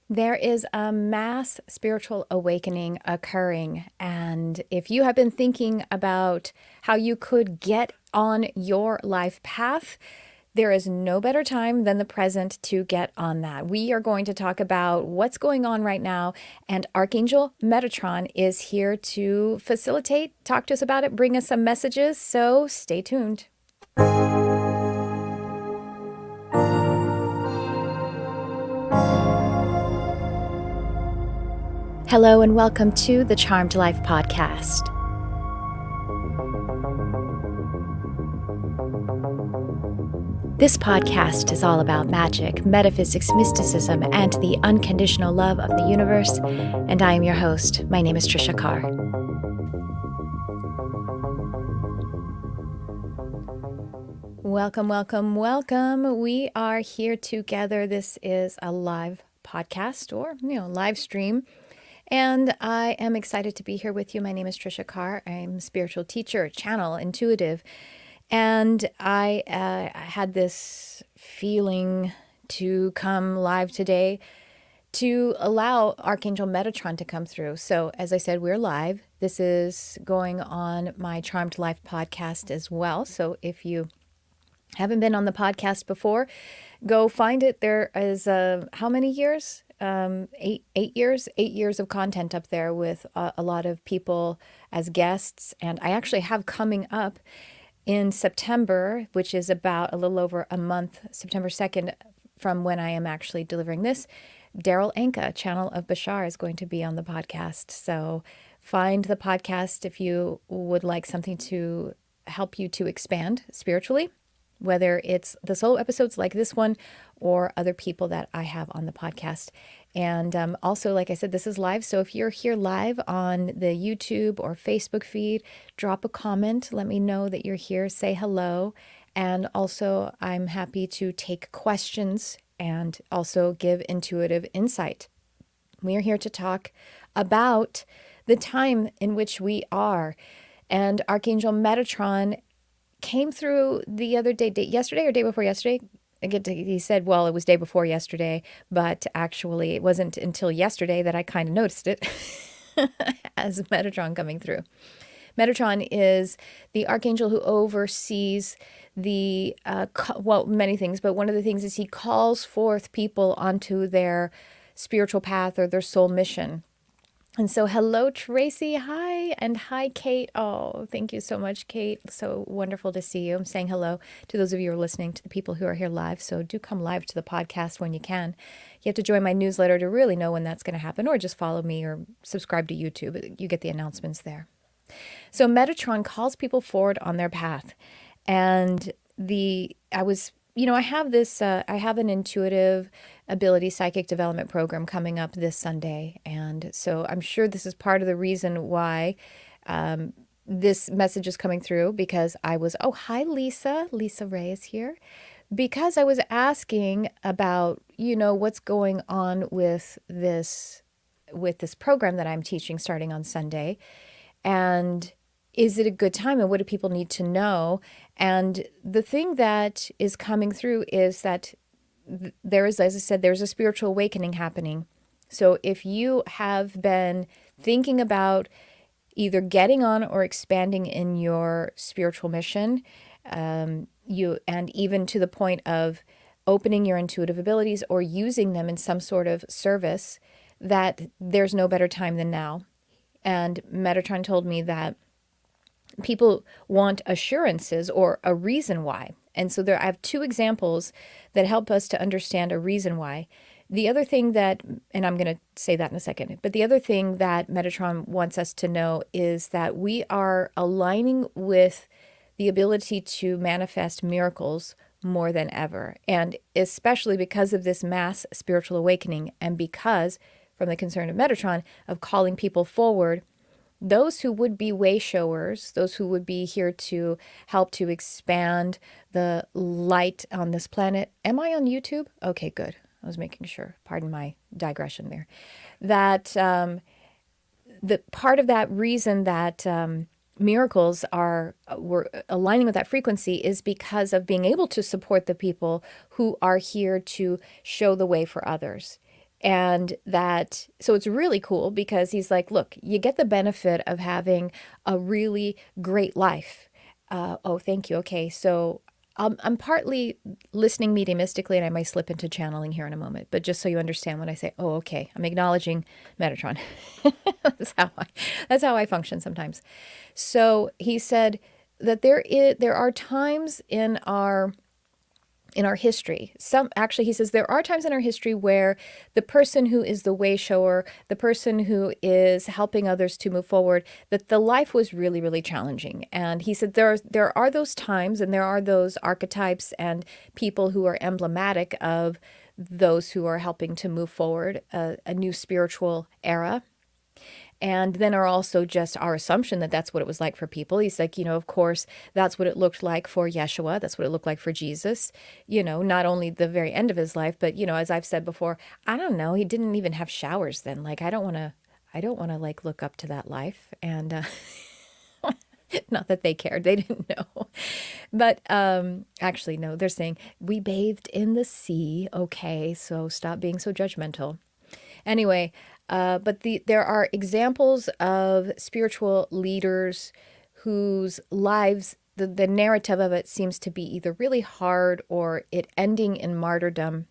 There is a mass spiritual awakening occurring. And if you have been thinking about how you could get on your life path, there is no better time than the present to get on that. We are going to talk about what's going on right now, and Archangel Metatron is here to facilitate, talk to us about it, bring us some messages. So stay tuned. Hello, and welcome to the Charmed Life podcast. This podcast is all about magic, metaphysics, mysticism, and the unconditional love of the universe. And I am your host. My name is Tricia Carr. Welcome, welcome, welcome. We are here together. This is a live podcast or, live stream. And I am excited to be here with you. My name is Tricia Carr. I'm a spiritual teacher, channel, intuitive. And I had this feeling to come live today to allow Archangel Metatron to come through. So as I said, we're live. This is going on my Charmed Life podcast as well. So if you haven't been on the podcast before, go find it. There is how many years? 8 years of content up there with a lot of people as guests. And I actually have coming up in September, which is about a little over a month, September 2nd, from when I am actually delivering this, Daryl Anka, Channel of Bashar, is going to be on the podcast. So find the podcast if you would like something to help you to expand spiritually, whether it's the solo episodes like this one or other people that I have on the podcast. And also, like I said, this is live. So if you're here live on the YouTube or Facebook feed, drop a comment. Let me know that you're here. Say hello. And also, I'm happy to take questions and also give intuitive insight. We are here to talk about the time in which we are. And Archangel Metatron came through the other day, yesterday or day before yesterday. He said, well, it was day before yesterday, but actually it wasn't until yesterday that I kind of noticed it as Metatron coming through. Metatron is the archangel who oversees the, many things, but one of the things is he calls forth people onto their spiritual path or their soul mission. And so, hello, Tracy. Hi. And hi, Kate. Oh, thank you so much, Kate. So wonderful to see you. I'm saying hello to those of you who are listening, to the people who are here live. So do come live to the podcast when you can. You have to join my newsletter to really know when that's going to happen, or just follow me or subscribe to YouTube. You get the announcements there. So Metatron calls people forward on their path. And I have an intuitive ability psychic development program coming up this Sunday. And so I'm sure this is part of the reason why this message is coming through, because hi, Lisa. Lisa Ray is here. Because I was asking about, what's going on with this program that I'm teaching starting on Sunday. And is it a good time, and what do people need to know? And the thing that is coming through is that there is, as I said, there's a spiritual awakening happening. So if you have been thinking about either getting on or expanding in your spiritual mission, and even to the point of opening your intuitive abilities or using them in some sort of service, that there's no better time than now. And Metatron told me that people want assurances or a reason why. And so I have two examples that help us to understand a reason why. The other thing that, and I'm going to say that in a second, but the other thing that Metatron wants us to know is that we are aligning with the ability to manifest miracles more than ever. And especially because of this mass spiritual awakening, and because, from the concern of Metatron, of calling people forward, those who would be way showers, those who would be here to help to expand the light on this planet. Am I on YouTube? Okay, good. I was making sure. Pardon my digression there. That the part of that reason that miracles we're aligning with that frequency is because of being able to support the people who are here to show the way for others. And that, so it's really cool because he's like, look, you get the benefit of having a really great life. Oh, thank you. Okay. So I'm partly listening mediumistically, and I might slip into channeling here in a moment. But just so you understand, when I say, "Oh, okay," I'm acknowledging Metatron. That's how I function sometimes. So he said that there are times in our history. Some actually, he says there are times in our history where the person who is the way shower, the person who is helping others to move forward, that the life was really, really challenging. And he said there are those times, and there are those archetypes and people who are emblematic of those who are helping to move forward a new spiritual era. And then are also just our assumption that that's what it was like for people. He's like, of course, that's what it looked like for Yeshua. That's what it looked like for Jesus. Not only the very end of his life, but, as I've said before, I don't know. He didn't even have showers then. Like, I don't want to like look up to that life. And not that they cared. They didn't know. But actually, no, they're saying we bathed in the sea. Okay, so stop being so judgmental. Anyway, but there are examples of spiritual leaders whose lives, the narrative of it seems to be either really hard or it ending in martyrdom.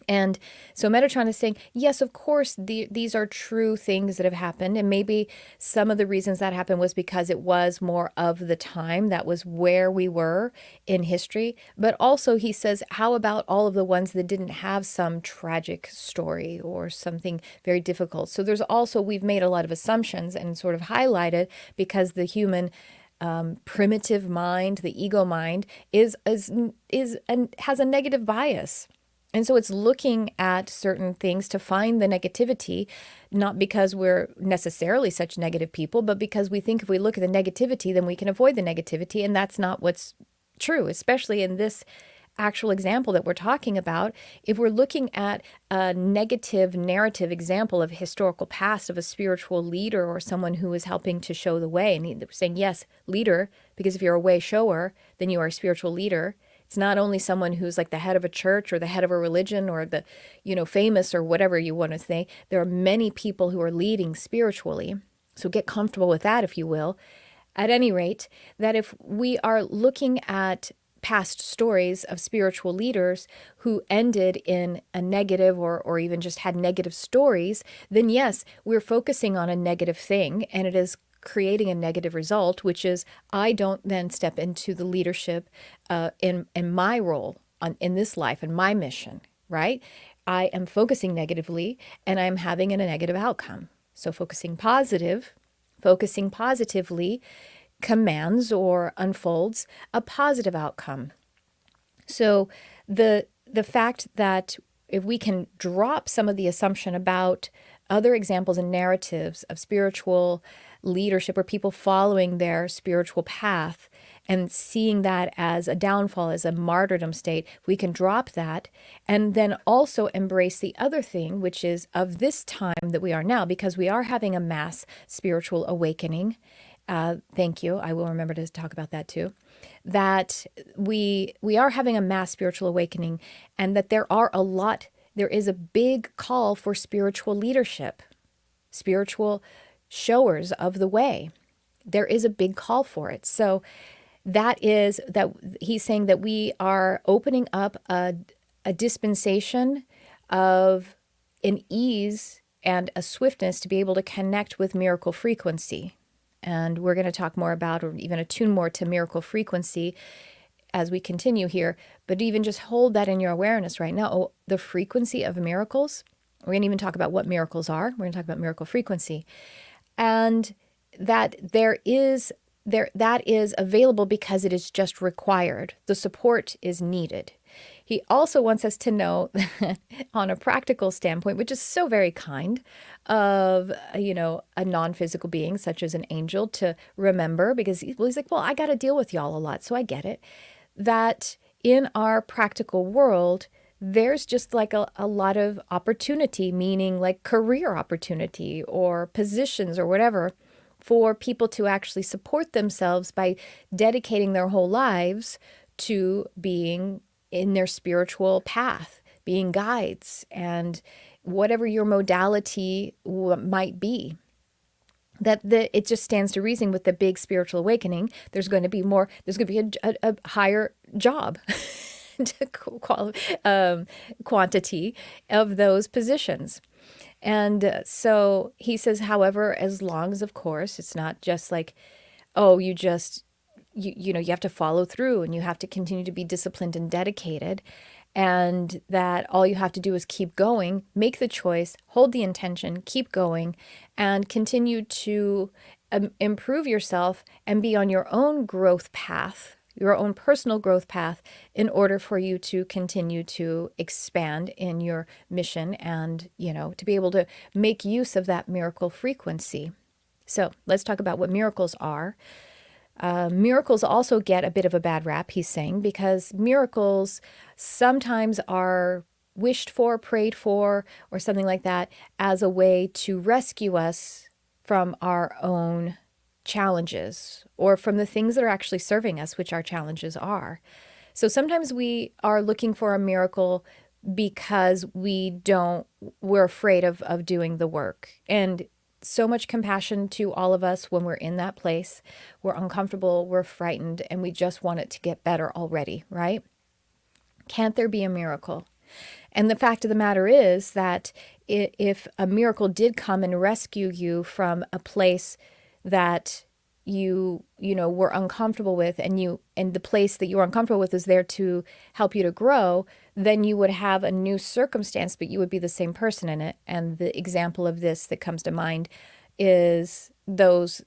And so Metatron is saying, yes, of course, these are true things that have happened. And maybe some of the reasons that happened was because it was more of the time. That was where we were in history. But also he says, how about all of the ones that didn't have some tragic story or something very difficult? So we've made a lot of assumptions and sort of highlighted because the human primitive mind, the ego mind, is and has a negative bias. And so it's looking at certain things to find the negativity, not because we're necessarily such negative people, but because we think if we look at the negativity, then we can avoid the negativity. And that's not what's true, especially in this actual example that we're talking about. If we're looking at a negative narrative example of historical past of a spiritual leader or someone who is helping to show the way, and we're saying, yes, leader, because if you're a way shower, then you are a spiritual leader. It's not only someone who's like the head of a church or the head of a religion or the, famous or whatever you want to say. There are many people who are leading spiritually. So get comfortable with that, if you will. At any rate, that if we are looking at past stories of spiritual leaders who ended in a negative or even just had negative stories, then yes, we're focusing on a negative thing, and it is creating a negative result, which is I don't then step into the leadership in my role in this life and my mission, right? I am focusing negatively and I'm having a negative outcome. So focusing positively commands or unfolds a positive outcome. So the fact that if we can drop some of the assumption about other examples and narratives of spiritual leadership or people following their spiritual path and seeing that as a downfall, as a martyrdom state, we can drop that and then also embrace the other thing, which is of this time that we are now, because we are having a mass spiritual awakening. Thank you. I will remember to talk about that too. That we are having a mass spiritual awakening, and that there is a big call for spiritual leadership, spiritual showers of the way. There is a big call for it. So that he's saying that we are opening up a dispensation of an ease and a swiftness to be able to connect with miracle frequency. And we're going to talk more about, or even attune more to miracle frequency as we continue here. But even just hold that in your awareness right now. Oh, the frequency of miracles. We're going to even talk about what miracles are. We're going to talk about miracle frequency. And that that is available because it is just required. The support is needed. He also wants us to know on a practical standpoint, which is so very kind of, a non-physical being such as an angel to remember, because he's like, well, I got to deal with y'all a lot, so I get it, that in our practical world, there's just like a lot of opportunity, meaning like career opportunity or positions or whatever, for people to actually support themselves by dedicating their whole lives to being in their spiritual path, being guides and whatever your modality might be. It just stands to reason with the big spiritual awakening, there's going to be a higher job quantity of those positions. And so he says, however, as long as, of course, it's not just like, oh, you have to follow through and you have to continue to be disciplined and dedicated, and that all you have to do is keep going, make the choice, hold the intention, keep going, and continue to improve yourself and be on your own growth path, your own personal growth path, in order for you to continue to expand in your mission and, to be able to make use of that miracle frequency. So let's talk about what miracles are. Miracles also get a bit of a bad rap, he's saying, because miracles sometimes are wished for, prayed for, or something like that as a way to rescue us from our own challenges or from the things that are actually serving us, which our challenges are. So sometimes we are looking for a miracle because we're afraid of doing the work. And so much compassion to all of us when we're in that place. We're uncomfortable, we're frightened, and we just want it to get better already, right? Can't there be a miracle? And the fact of the matter is that if a miracle did come and rescue you from a place that you were uncomfortable with, and the place that you were uncomfortable with is there to help you to grow, then you would have a new circumstance, but you would be the same person in it. And the example of this that comes to mind is those,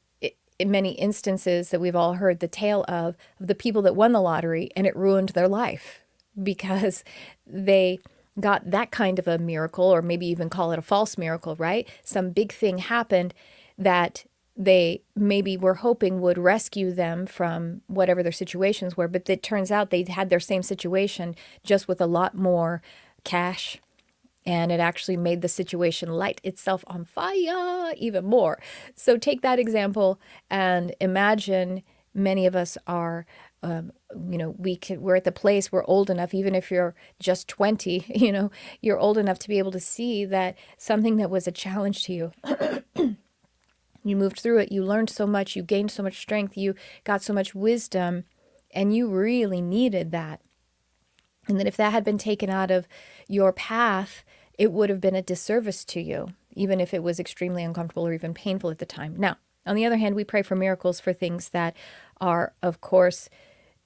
in many instances that we've all heard the tale of the people that won the lottery and it ruined their life because they got that kind of a miracle, or maybe even call it a false miracle, right? Some big thing happened that they maybe were hoping would rescue them from whatever their situations were, but it turns out they had their same situation just with a lot more cash, and it actually made the situation light itself on fire even more. So take that example and imagine many of us are, we're at the place, we're old enough, even if you're just 20, you're old enough to be able to see that something that was a challenge to you, you moved through it, you learned so much, you gained so much strength, you got so much wisdom, and you really needed that. And that if that had been taken out of your path, it would have been a disservice to you, even if it was extremely uncomfortable or even painful at the time. Now, on the other hand, we pray for miracles for things that are, of course,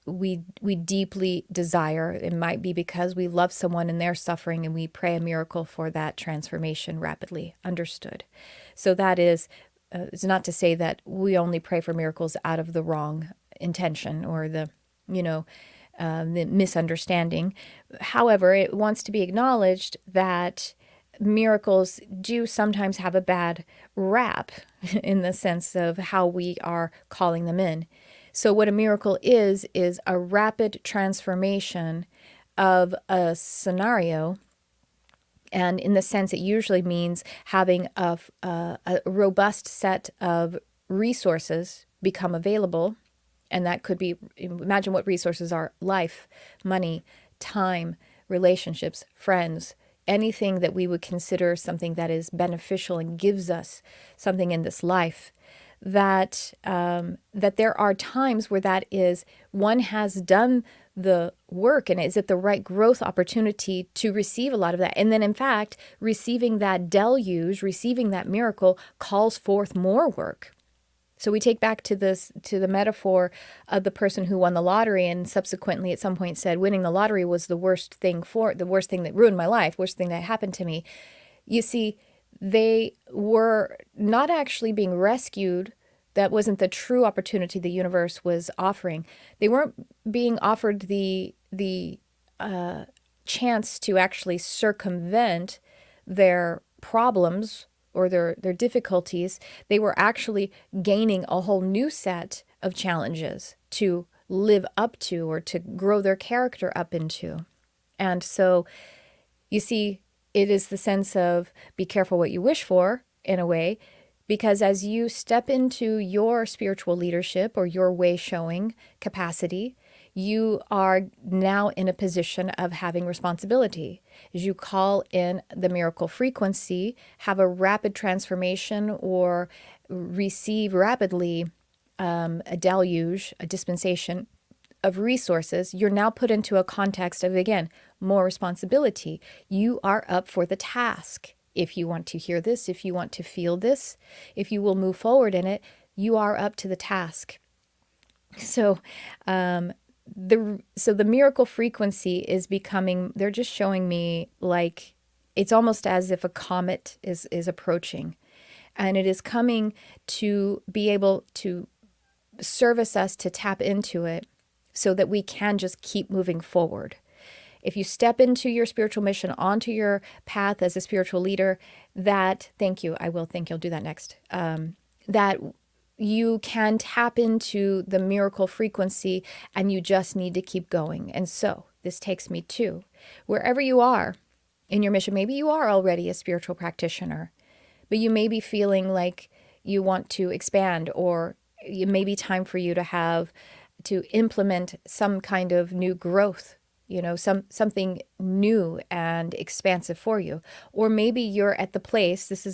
we deeply desire. It might be because we love someone and they're suffering, and we pray a miracle for that transformation rapidly. Understood. So that is, it's not to say that we only pray for miracles out of the wrong intention or the misunderstanding. However, it wants to be acknowledged that miracles do sometimes have a bad rap in the sense of how we are calling them in. So what a miracle is a rapid transformation of a scenario. And in the sense, it usually means having a robust set of resources become available. And that could be, imagine what resources are: life, money, time, relationships, friends, anything that we would consider something that is beneficial and gives us something in this life. That there are times where one has done the work and is at the right growth opportunity to receive a lot of that. And then in fact, receiving that deluge, receiving that miracle calls forth more work. So we take back to the metaphor of the person who won the lottery and subsequently at some point said, winning the lottery was the worst thing that ruined my life, worst thing that happened to me. You see, they were not actually being rescued. That wasn't the true opportunity the universe was offering. They weren't being offered the chance to actually circumvent their problems or their difficulties. They were actually gaining a whole new set of challenges to live up to or to grow their character up into. And so, you see, it is the sense of be careful what you wish for, in a way, because as you step into your spiritual leadership or your way showing capacity, you are now in a position of having responsibility. As you call in the miracle frequency, have a rapid transformation or receive rapidly a deluge, a dispensation of resources, you're now put into a context of, again, more responsibility. You are up for the task. If you want to hear this, if you want to feel this, if you will move forward in it, you are up to the task. So, the miracle frequency is becoming, they're just showing me like it's almost as if a comet is approaching, and it is coming to be able to service us to tap into it so that we can just keep moving forward. If you step into your spiritual mission, onto your path as a spiritual leader, that, thank you, I will think you'll do that next, that you can tap into the miracle frequency, and you just need to keep going. And so this takes me to wherever you are in your mission. Maybe you are already a spiritual practitioner, but you may be feeling like you want to expand, or it may be time for you to implement some kind of new growth, something new and expansive for you. Or maybe you're at the place, this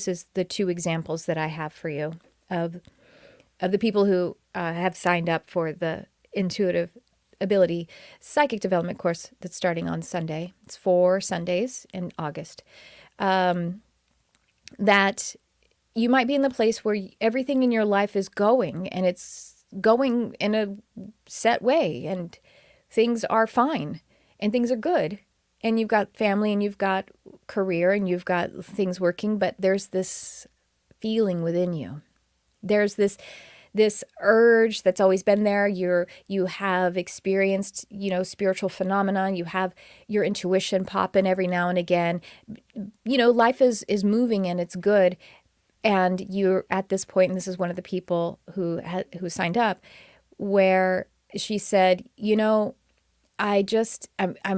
is the two examples that I have for you of the people who have signed up for the intuitive ability psychic development course that's starting on Sunday. It's 4 Sundays in August. That you might be in the place where everything in your life is going, and it's going in a set way, and things are fine and things are good, and you've got family and you've got career and you've got things working, but there's this feeling within you. There's this urge that's always been there. You have experienced, spiritual phenomena. You have your intuition pop in every now and again. Life is moving and it's good. And you're at this point, and this is one of the people who signed up, where she said, I'm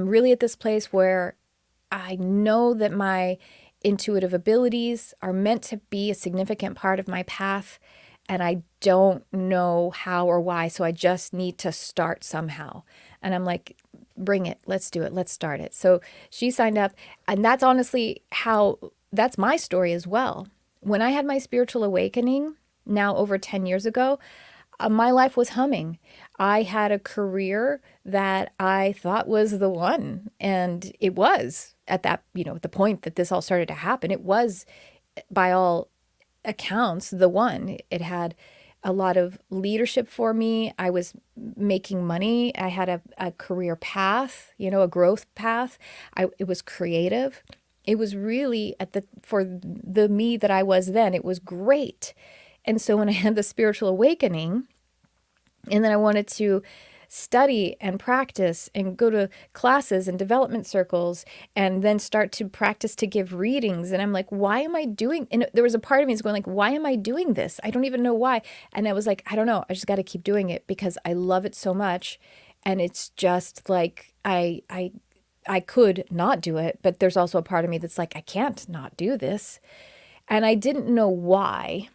really at this place where I know that my intuitive abilities are meant to be a significant part of my path, and I don't know how or why, so I just need to start somehow. And I'm like, bring it, let's do it, let's start it. So she signed up, and that's honestly that's my story as well. When I had my spiritual awakening, now over 10 years ago, my life was humming. I had a career that I thought was the one, and it was at that, at the point that this all started to happen. It was, by all accounts, the one. It had a lot of leadership for me. I was making money. I had a career path, a growth path. It was creative. It was really for the me that I was then, it was great. And so when I had the spiritual awakening, and then I wanted to study and practice and go to classes and development circles, and then start to practice to give readings. And I'm like, why am I doing? And there was a part of me that's going like, why am I doing this? I don't even know why. And I was like, I don't know. I just got to keep doing it because I love it so much. And it's just like, I could not do it, but there's also a part of me that's like, I can't not do this. And I didn't know why.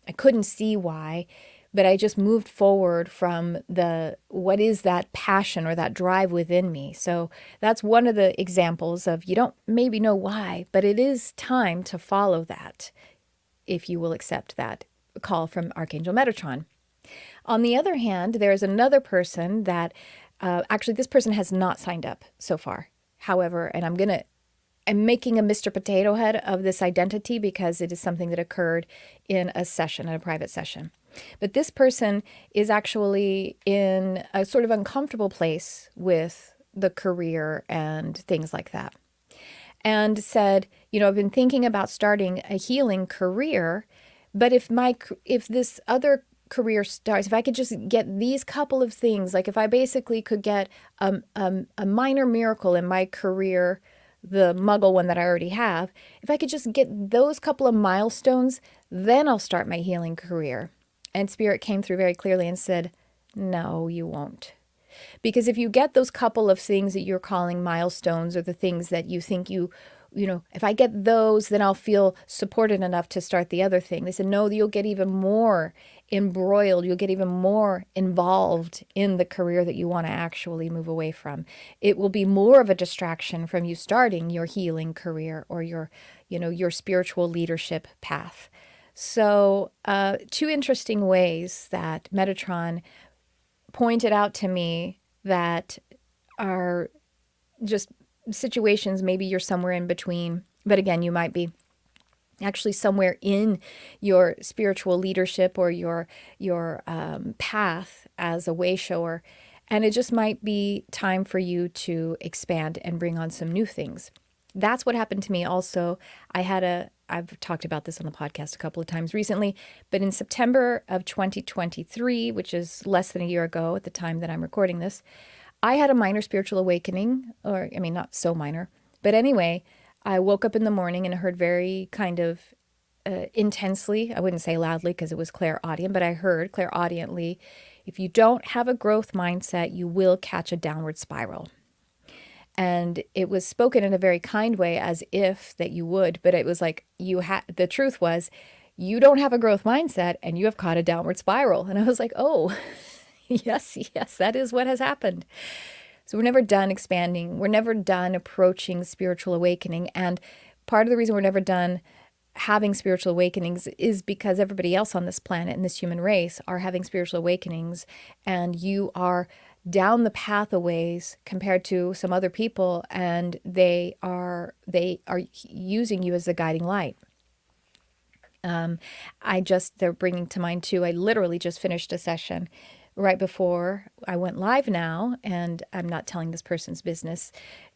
I couldn't see why, but I just moved forward from what is that passion or that drive within me. So that's one of the examples of, you don't maybe know why, but it is time to follow that if you will accept that call from Archangel Metatron. On the other hand, there's another person that, actually this person has not signed up so far. However, and I'm making a Mr. Potato Head of this identity because it is something that occurred in a private session. But this person is actually in a sort of uncomfortable place with the career and things like that. And said, I've been thinking about starting a healing career, but if this other career starts, if I could just get these couple of things, like if I basically could get a minor miracle in my career, the muggle one that I already have, if I could just get those couple of milestones, then I'll start my healing career. And Spirit came through very clearly and said, no, you won't. Because if you get those couple of things that you're calling milestones, or the things that you think you if I get those, then I'll feel supported enough to start the other thing. They said, no, you'll get even more embroiled. You'll get even more involved in the career that you want to actually move away from. It will be more of a distraction from you starting your healing career or your spiritual leadership path. So, two interesting ways that Metatron pointed out to me that are just situations, maybe you're somewhere in between, but again, you might be actually somewhere in your spiritual leadership or your path as a way shower, and it just might be time for you to expand and bring on some new things. That's what happened to me also. I've talked about this on the podcast a couple of times recently, but in September of 2023, which is less than a year ago at the time that I'm recording this, I had a minor spiritual awakening, not so minor, but anyway, I woke up in the morning and heard very kind of intensely, I wouldn't say loudly because it was clairaudient, but I heard clairaudiently, if you don't have a growth mindset, you will catch a downward spiral. And it was spoken in a very kind way, as if that you would, but it was like the truth was, you don't have a growth mindset and you have caught a downward spiral. And I was like, oh, yes, that is what has happened. So we're never done expanding. We're never done approaching spiritual awakening. And part of the reason we're never done having spiritual awakenings is because everybody else on this planet and this human race are having spiritual awakenings, and you are down the path a ways compared to some other people, and they are using you as a guiding light. They're bringing to mind too, I literally just finished a session right before I went live now, and I'm not telling this person's business,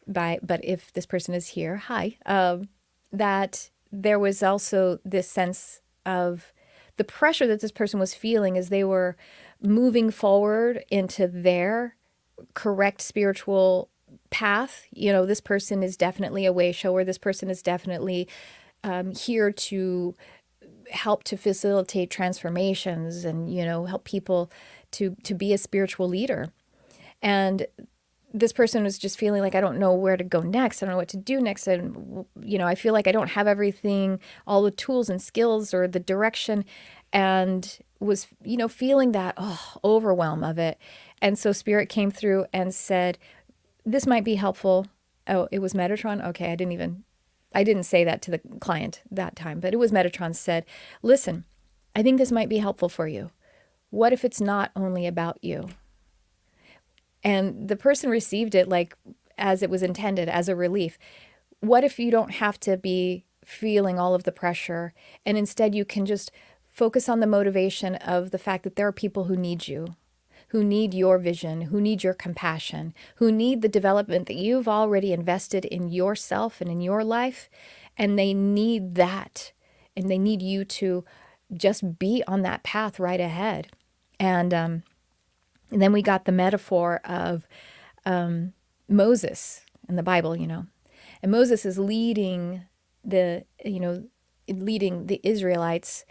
but if this person is here, hi, that there was also this sense of the pressure that this person was feeling as they were moving forward into their correct spiritual path. This person is definitely a way shower. This person is definitely here to help to facilitate transformations and, help people to be a spiritual leader. And this person was just feeling like, I don't know where to go next. I don't know what to do next. And, I feel like I don't have everything, all the tools and skills or the direction, and was, feeling that overwhelm of it. And so Spirit came through and said, this might be helpful. Oh, it was Metatron? Okay, I didn't say that to the client that time, but it was Metatron said, listen, I think this might be helpful for you. What if it's not only about you? And the person received it like as it was intended, as a relief. What if you don't have to be feeling all of the pressure, and instead you can just focus on the motivation of the fact that there are people who need you, who need your vision, who need your compassion, who need the development that you've already invested in yourself and in your life, and they need that, and they need you to just be on that path right ahead. And then we got the metaphor of Moses in the Bible, and Moses is leading the Israelites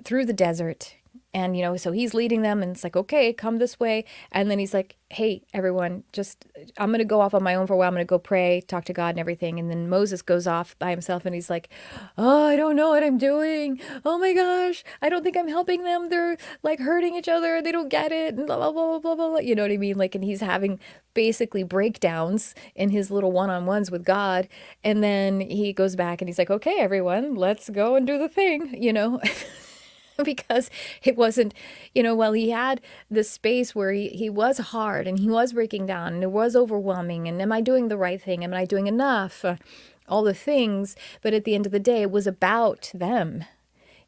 through the desert. And, so he's leading them, and it's like, okay, come this way. And then he's like, hey, everyone, I'm going to go off on my own for a while. I'm going to go pray, talk to God and everything. And then Moses goes off by himself, and he's like, oh, I don't know what I'm doing. Oh my gosh, I don't think I'm helping them. They're like hurting each other. They don't get it. And blah, blah, blah, blah, blah, blah. You know what I mean? Like, and he's having basically breakdowns in his little one-on-ones with God. And then he goes back and he's like, okay, everyone, let's go and do the thing, because it wasn't, while he had this space where he was hard and he was breaking down and it was overwhelming, and am I doing the right thing? Am I doing enough? All the things. But at the end of the day, it was about them.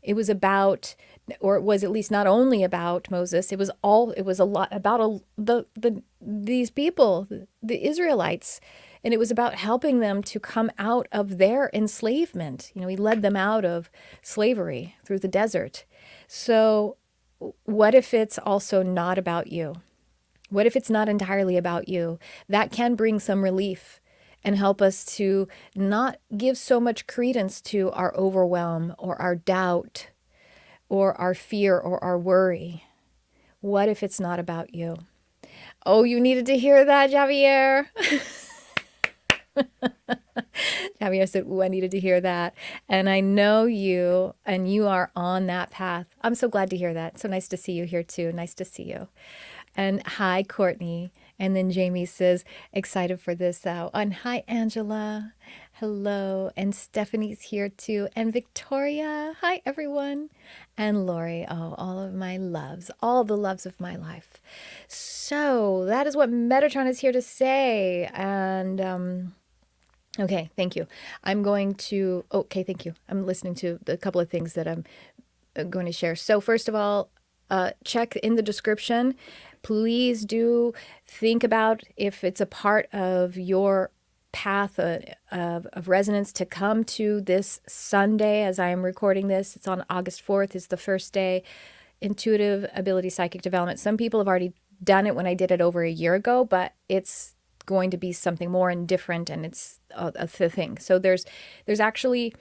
It was about, or it was at least not only about Moses, it was a lot about these people, the Israelites. And it was about helping them to come out of their enslavement. He led them out of slavery through the desert. So what if it's also not about you? What if it's not entirely about you? That can bring some relief and help us to not give so much credence to our overwhelm or our doubt or our fear or our worry. What if it's not about you? Oh, you needed to hear that, Javier. Javier said, "Ooh, I needed to hear that." And I know you, and you are on that path. I'm so glad to hear that. So nice to see you here too. Nice to see you. And hi, Courtney. And then Jamie says, excited for this out. And hi, Angela. Hello. And Stephanie's here too. And Victoria. Hi, everyone. And Lori. Oh, all of my loves, all the loves of my life. So that is what Metatron is here to say. And, okay, thank you. I'm going to, okay, thank you. I'm listening to a couple of things that I'm going to share. So first of all, check in the description. Please do think about if it's a part of your path of resonance to come to this Sunday as I am recording this. It's on August 4th is the first day. Intuitive ability, psychic development. Some people have already done it when I did it over a year ago, but it's going to be something more and different, and it's a thing. So there's actually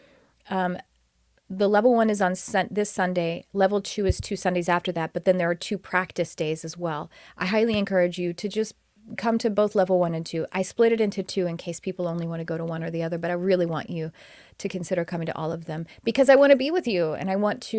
the level 1 is on this Sunday. Level 2 is 2 Sundays after that, but then there are 2 practice days as well. I highly encourage you to just come to both level 1 and 2. I split it into 2 in case people only want to go to one or the other, but I really want you to consider coming to all of them because I want to be with you, and I want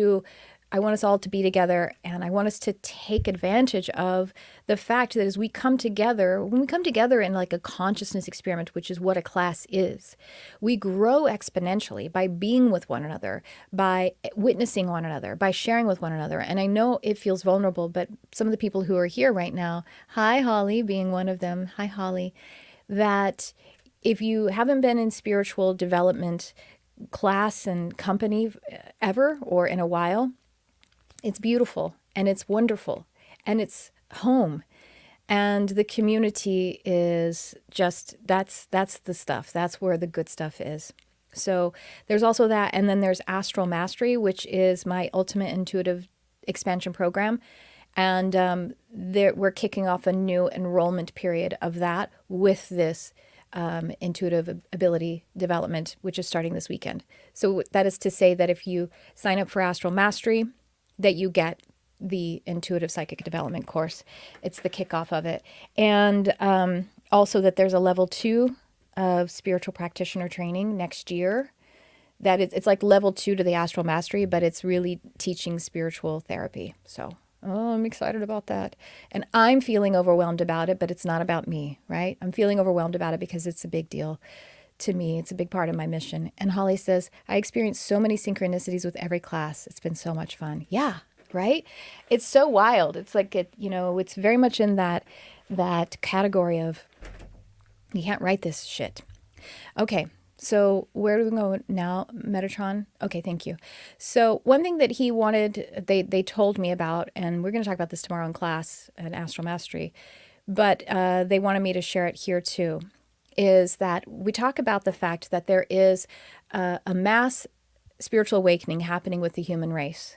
us all to be together, and I want us to take advantage of the fact that as we come together, when we come together in like a consciousness experiment, which is what a class is, we grow exponentially by being with one another, by witnessing one another, by sharing with one another. And I know it feels vulnerable, but some of the people who are here right now, hi Holly, being one of them, hi Holly, that if you haven't been in spiritual development class and company ever or in a while, it's beautiful and it's wonderful and it's home, and the community is just that's the stuff. That's where the good stuff is. So there's also that, and then there's Astral Mastery, which is my ultimate intuitive expansion program, and we're kicking off a new enrollment period of that with this intuitive ability development, which is starting this weekend. So that is to say that if you sign up for Astral Mastery, that you get the intuitive psychic development course. It's the kickoff of it. And also that there's a level 2 of spiritual practitioner training next year. That it's like level 2 to the Astral Mastery, but it's really teaching spiritual therapy. So, I'm excited about that. And I'm feeling overwhelmed about it, but it's not about me, right? I'm feeling overwhelmed about it because it's a big deal to me. It's a big part of my mission. And Holly says, I experienced so many synchronicities with every class. It's been so much fun. Yeah, right? It's so wild. It's like, it's very much in that category of, you can't write this shit. Okay, so where do we go now, Metatron? Okay, thank you. So one thing that he wanted, they told me about, and we're going to talk about this tomorrow in class at Astral Mastery, but they wanted me to share it here too, is that we talk about the fact that there is a mass spiritual awakening happening with the human race.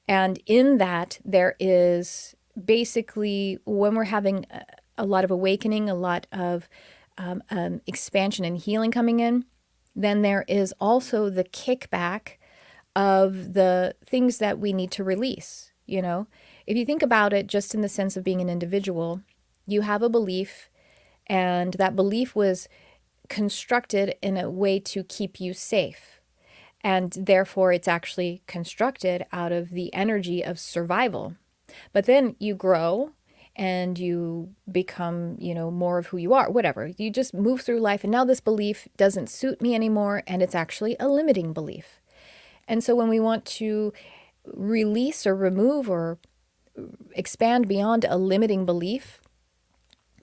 And in that, there is basically, when we're having a lot of awakening, a lot of expansion and healing coming in, then there is also the kickback of the things that we need to release. If you think about it just in the sense of being an individual, you have a belief, and that belief was constructed in a way to keep you safe. And therefore, it's actually constructed out of the energy of survival. But then you grow and you become, more of who you are, whatever. You just move through life. And now this belief doesn't suit me anymore. And it's actually a limiting belief. And so when we want to release or remove or expand beyond a limiting belief,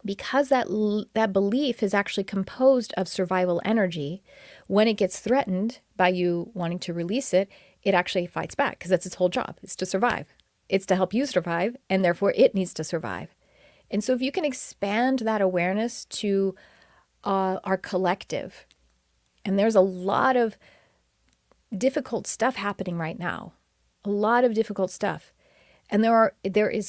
because that belief is actually composed of survival energy, when it gets threatened by you wanting to release it, it actually fights back because that's its whole job. It's to survive. It's to help you survive, and therefore it needs to survive. And so if you can expand that awareness to our collective, and there's a lot of difficult stuff happening right now, a lot of difficult stuff. And there are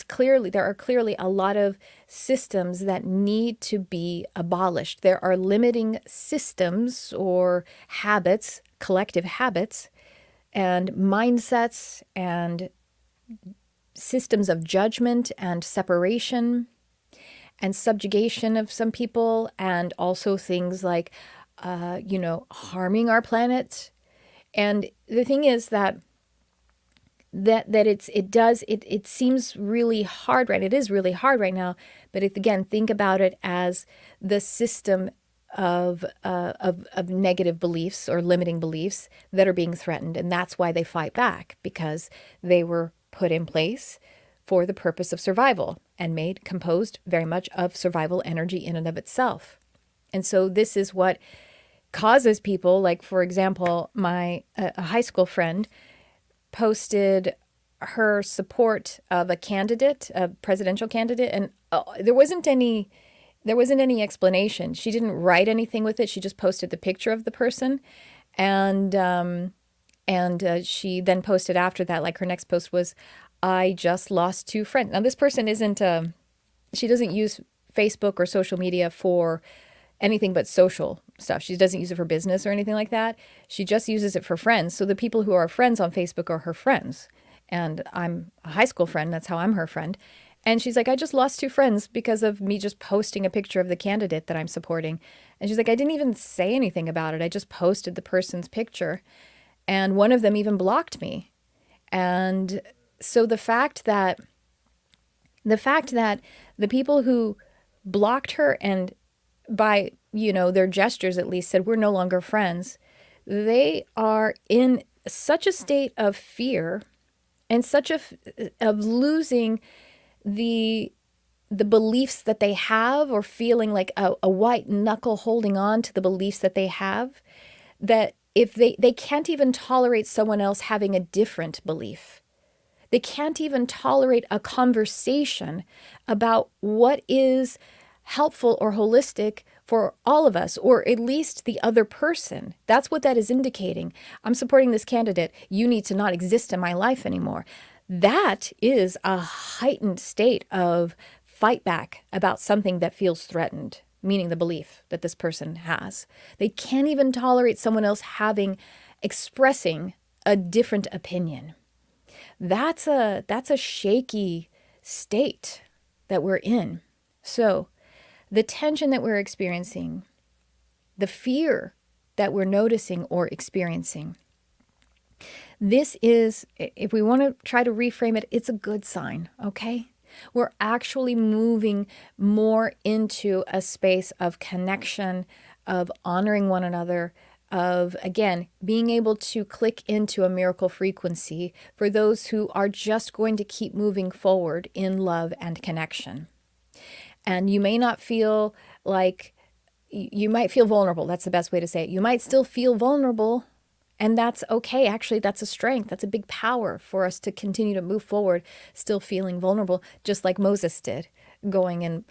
clearly a lot of systems that need to be abolished. There are limiting systems or habits, collective habits, and mindsets and systems of judgment and separation and subjugation of some people, and also things like harming our planet. And the thing is that it seems really hard, right? It is really hard right now. But again, think about it as the system of negative beliefs or limiting beliefs that are being threatened. And that's why they fight back, because they were put in place for the purpose of survival and made composed very much of survival energy in and of itself. And so this is what causes people, like, for example, a high school friend posted her support of a candidate, a presidential candidate, and there wasn't any explanation. She didn't write anything with it. She just posted the picture of the person, and she then posted after that, like, her next post was, "I just lost 2 friends." Now, this person isn't. She doesn't use Facebook or social media for anything but social stuff. She doesn't use it for business or anything like that. She just uses it for friends. So the people who are friends on Facebook are her friends. And I'm a high school friend. That's how I'm her friend. And she's like, "I just lost 2 friends because of me just posting a picture of the candidate that I'm supporting." And she's like, "I didn't even say anything about it. I just posted the person's picture. And one of them even blocked me." And so the fact that the people who blocked her, and by, their gestures at least, said, "We're no longer friends," they are in such a state of fear and of losing the beliefs that they have, or feeling like a white knuckle holding on to the beliefs that they have, that if they can't even tolerate someone else having a different belief. They can't even tolerate a conversation about what is helpful or holistic for all of us, or at least the other person. That's what that is indicating. "I'm supporting this candidate. You need to not exist in my life anymore." That is a heightened state of fight back about something that feels threatened, meaning the belief that this person has. They can't even tolerate someone else expressing a different opinion. That's a shaky state that we're in. So the tension that we're experiencing, the fear that we're noticing or experiencing, this is, if we want to try to reframe it, it's a good sign, okay? We're actually moving more into a space of connection, of honoring one another, of, again, being able to click into a miracle frequency for those who are just going to keep moving forward in love and connection. And you may not feel like, you might feel vulnerable. That's the best way to say it. You might still feel vulnerable, and that's okay. Actually, that's a strength. That's a big power for us to continue to move forward, still feeling vulnerable, just like Moses did, going and,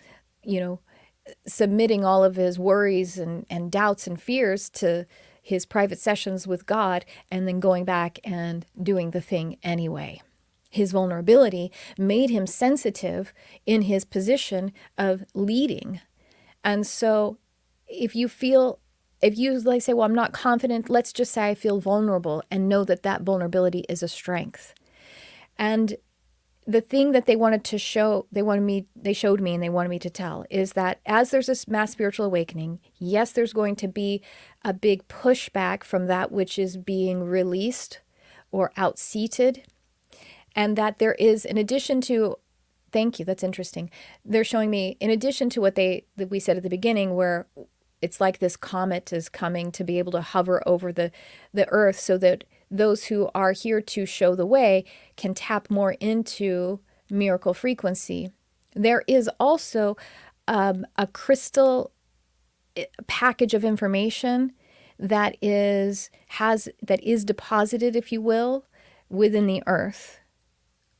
submitting all of his worries and doubts and fears to his private sessions with God, and then going back and doing the thing anyway. His vulnerability made him sensitive in his position of leading. And so if you like say, "Well, I'm not confident," let's just say I feel vulnerable, and know that that vulnerability is a strength. And the thing that they showed me and they wanted me to tell is that as there's this mass spiritual awakening, yes, there's going to be a big pushback from that which is being released or outseated. And that there is, in addition to, thank you, that's interesting. They're showing me, in addition to what we said at the beginning, where it's like this comet is coming to be able to hover over the earth, so that those who are here to show the way can tap more into miracle frequency. There is also a crystal package of information that is deposited, if you will, within the earth.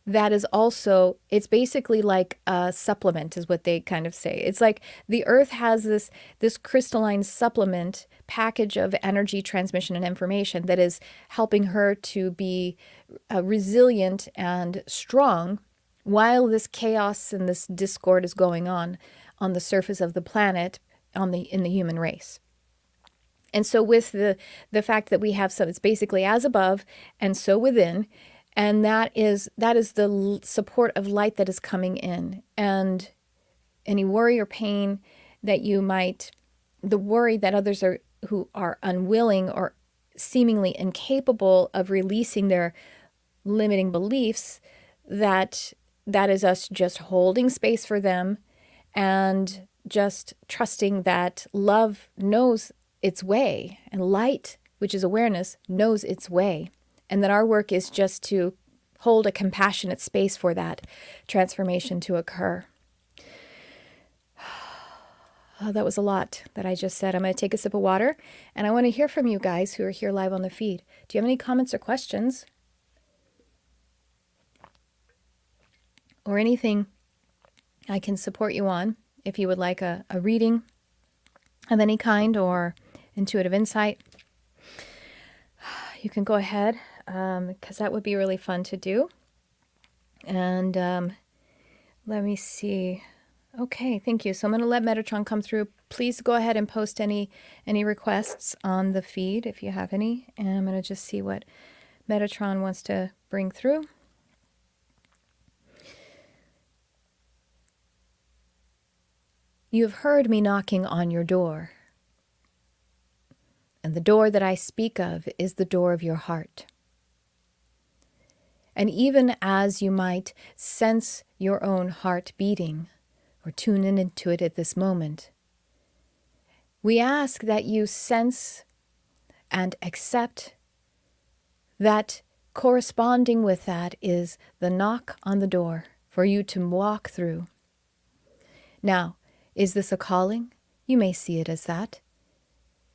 That is also, it's basically like a supplement, is what they kind of say. It's like the earth has this crystalline supplement package of energy transmission and information that is helping her to be resilient and strong while this chaos and this discord is going on the surface of the planet, in the human race. And so with the fact that we have some, it's basically as above and so within. And that is the support of light that is coming in. And any worry or pain that the worry that others who are unwilling or seemingly incapable of releasing their limiting beliefs, that is us just holding space for them and just trusting that love knows its way and light, which is awareness, knows its way. And that our work is just to hold a compassionate space for that transformation to occur. Oh, that was a lot that I just said. I'm going to take a sip of water, and I want to hear from you guys who are here live on the feed. Do you have any comments or questions? Or anything I can support you on if you would like a reading of any kind or intuitive insight? You can go ahead, because that would be really fun to do. And let me see. Okay, thank you. So I'm going to let Metatron come through. Please go ahead and post any requests on the feed if you have any. And I'm going to just see what Metatron wants to bring through. You have heard me knocking on your door. And the door that I speak of is the door of your heart. And even as you might sense your own heart beating, or tune into it at this moment, we ask that you sense and accept that corresponding with that is the knock on the door for you to walk through. Now, is this a calling? You may see it as that.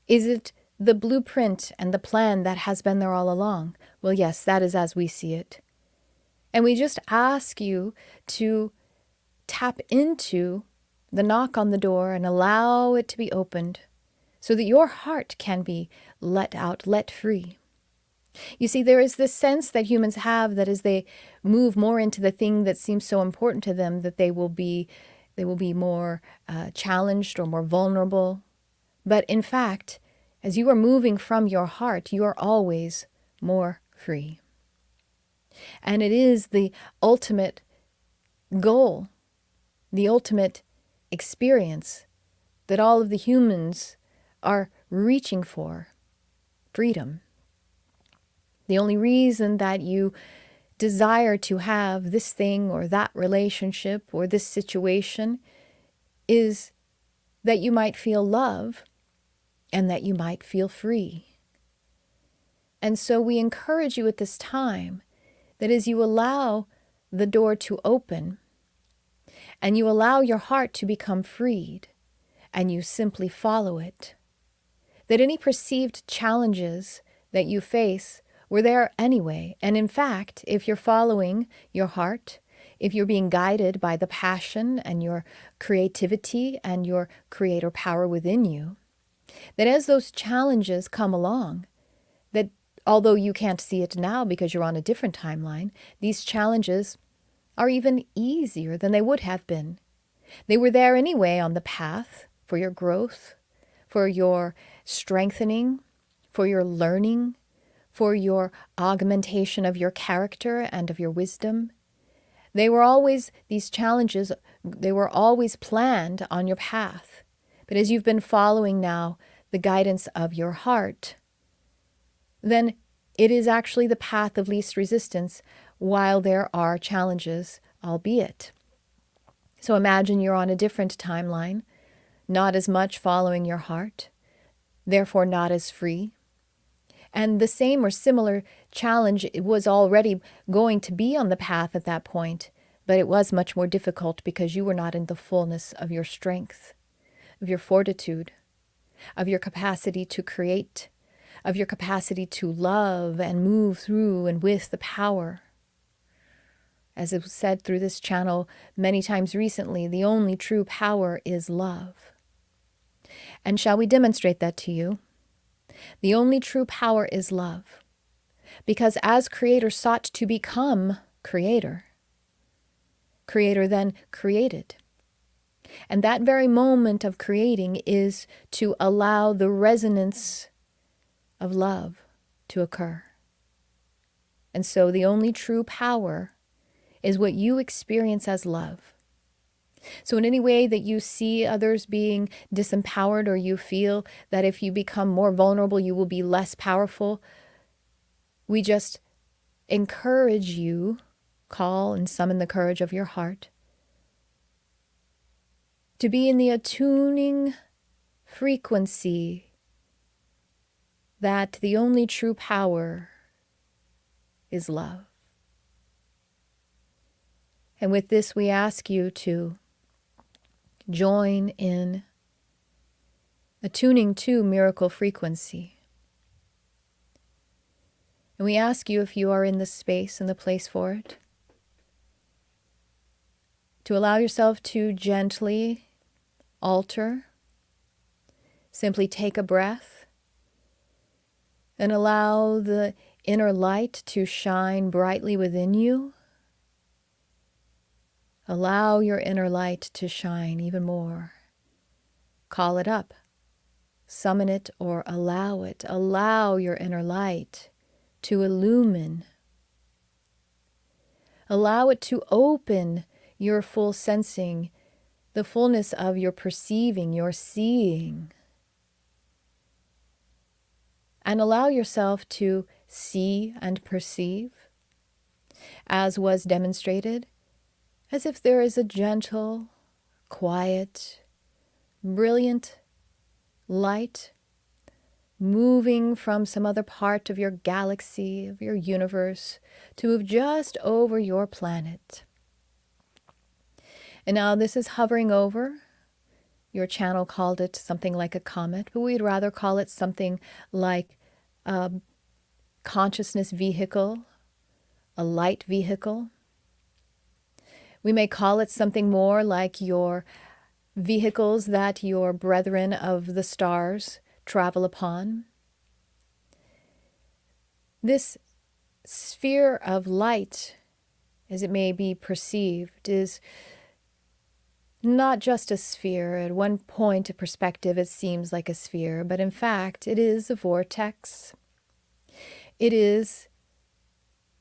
Is it the blueprint and the plan that has been there all along? Well, yes, that is as we see it. And we just ask you to tap into the knock on the door and allow it to be opened so that your heart can be let out, let free. You see, there is this sense that humans have that as they move more into the thing that seems so important to them, that they will be more challenged or more vulnerable. But in fact, as you are moving from your heart, you are always more free. And it is the ultimate goal, the ultimate experience that all of the humans are reaching for: freedom. The only reason that you desire to have this thing or that relationship or this situation is that you might feel love and that you might feel free. And so we encourage you at this time that as you allow the door to open and you allow your heart to become freed and you simply follow it, that any perceived challenges that you face were there anyway. And in fact, if you're following your heart, if you're being guided by the passion and your creativity and your creator power within you, that as those challenges come along, that although you can't see it now because you're on a different timeline, these challenges are even easier than they would have been. They were there anyway on the path for your growth, for your strengthening, for your learning, for your augmentation of your character and of your wisdom. These challenges, they were always planned on your path. But as you've been following now the guidance of your heart, then it is actually the path of least resistance while there are challenges, albeit. So imagine you're on a different timeline, not as much following your heart, therefore not as free. And the same or similar challenge was already going to be on the path at that point, but it was much more difficult because you were not in the fullness of your strength, of your fortitude, of your capacity to create, of your capacity to love and move through and with the power. As it was said through this channel many times recently, the only true power is love. And shall we demonstrate that to you? The only true power is love. Because as Creator sought to become Creator, Creator then created. And that very moment of creating is to allow the resonance of love to occur. And so the only true power is what you experience as love. So in any way that you see others being disempowered, or you feel that if you become more vulnerable, you will be less powerful, we just encourage you, call and summon the courage of your heart, to be in the attuning frequency that the only true power is love. And with this, we ask you to join in attuning to miracle frequency. And we ask you, if you are in the space and the place for it, to allow yourself to gently alter. Simply take a breath and allow the inner light to shine brightly within you. Allow your inner light to shine even more. Call it up, summon it, or allow it. Allow your inner light to illumine. Allow it to open your full sensing, the fullness of your perceiving, your seeing. And allow yourself to see and perceive, as was demonstrated, as if there is a gentle, quiet, brilliant light moving from some other part of your galaxy, of your universe, to move just over your planet. And now this is hovering over. Your channel called it something like a comet, but we'd rather call it something like a consciousness vehicle, a light vehicle. We may call it something more like your vehicles that your brethren of the stars travel upon. This sphere of light, as it may be perceived, is not just a sphere. At one point of perspective, it seems like a sphere, but in fact, it is a vortex. It is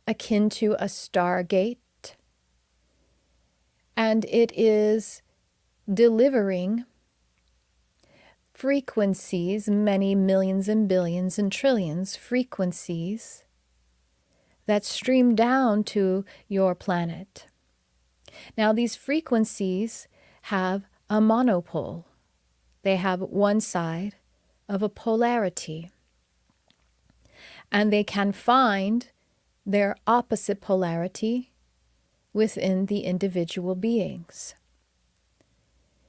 akin to a stargate, and it is delivering frequencies, many millions and billions and trillions frequencies that stream down to your planet. Now, these frequencies have a monopole. They have one side of a polarity. And they can find their opposite polarity within the individual beings.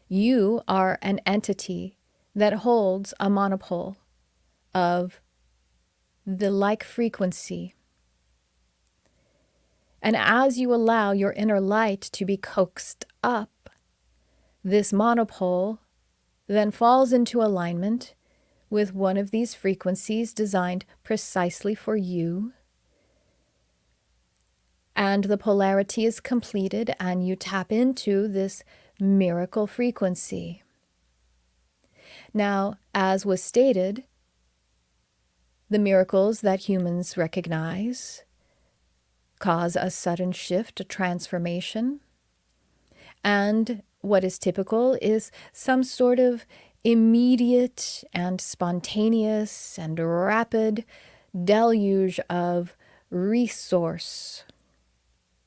You are an entity that holds a monopole of the like frequency. And as you allow your inner light to be coaxed up, this monopole then falls into alignment with one of these frequencies designed precisely for you. And the polarity is completed, and you tap into this miracle frequency. Now, as was stated, the miracles that humans recognize cause a sudden shift, a transformation. And what is typical is some sort of immediate and spontaneous and rapid deluge of resource,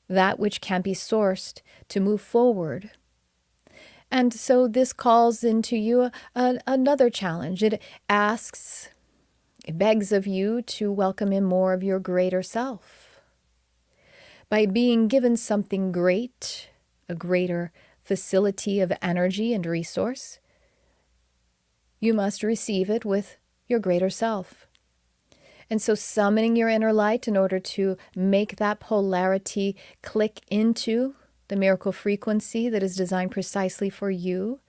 that which can be sourced to move forward. And so this calls into you another challenge. It begs of you to welcome in more of your greater self. By being given something great, a greater facility of energy and resource, you must receive it with your greater self. And so summoning your inner light in order to make that polarity click into the miracle frequency that is designed precisely for you,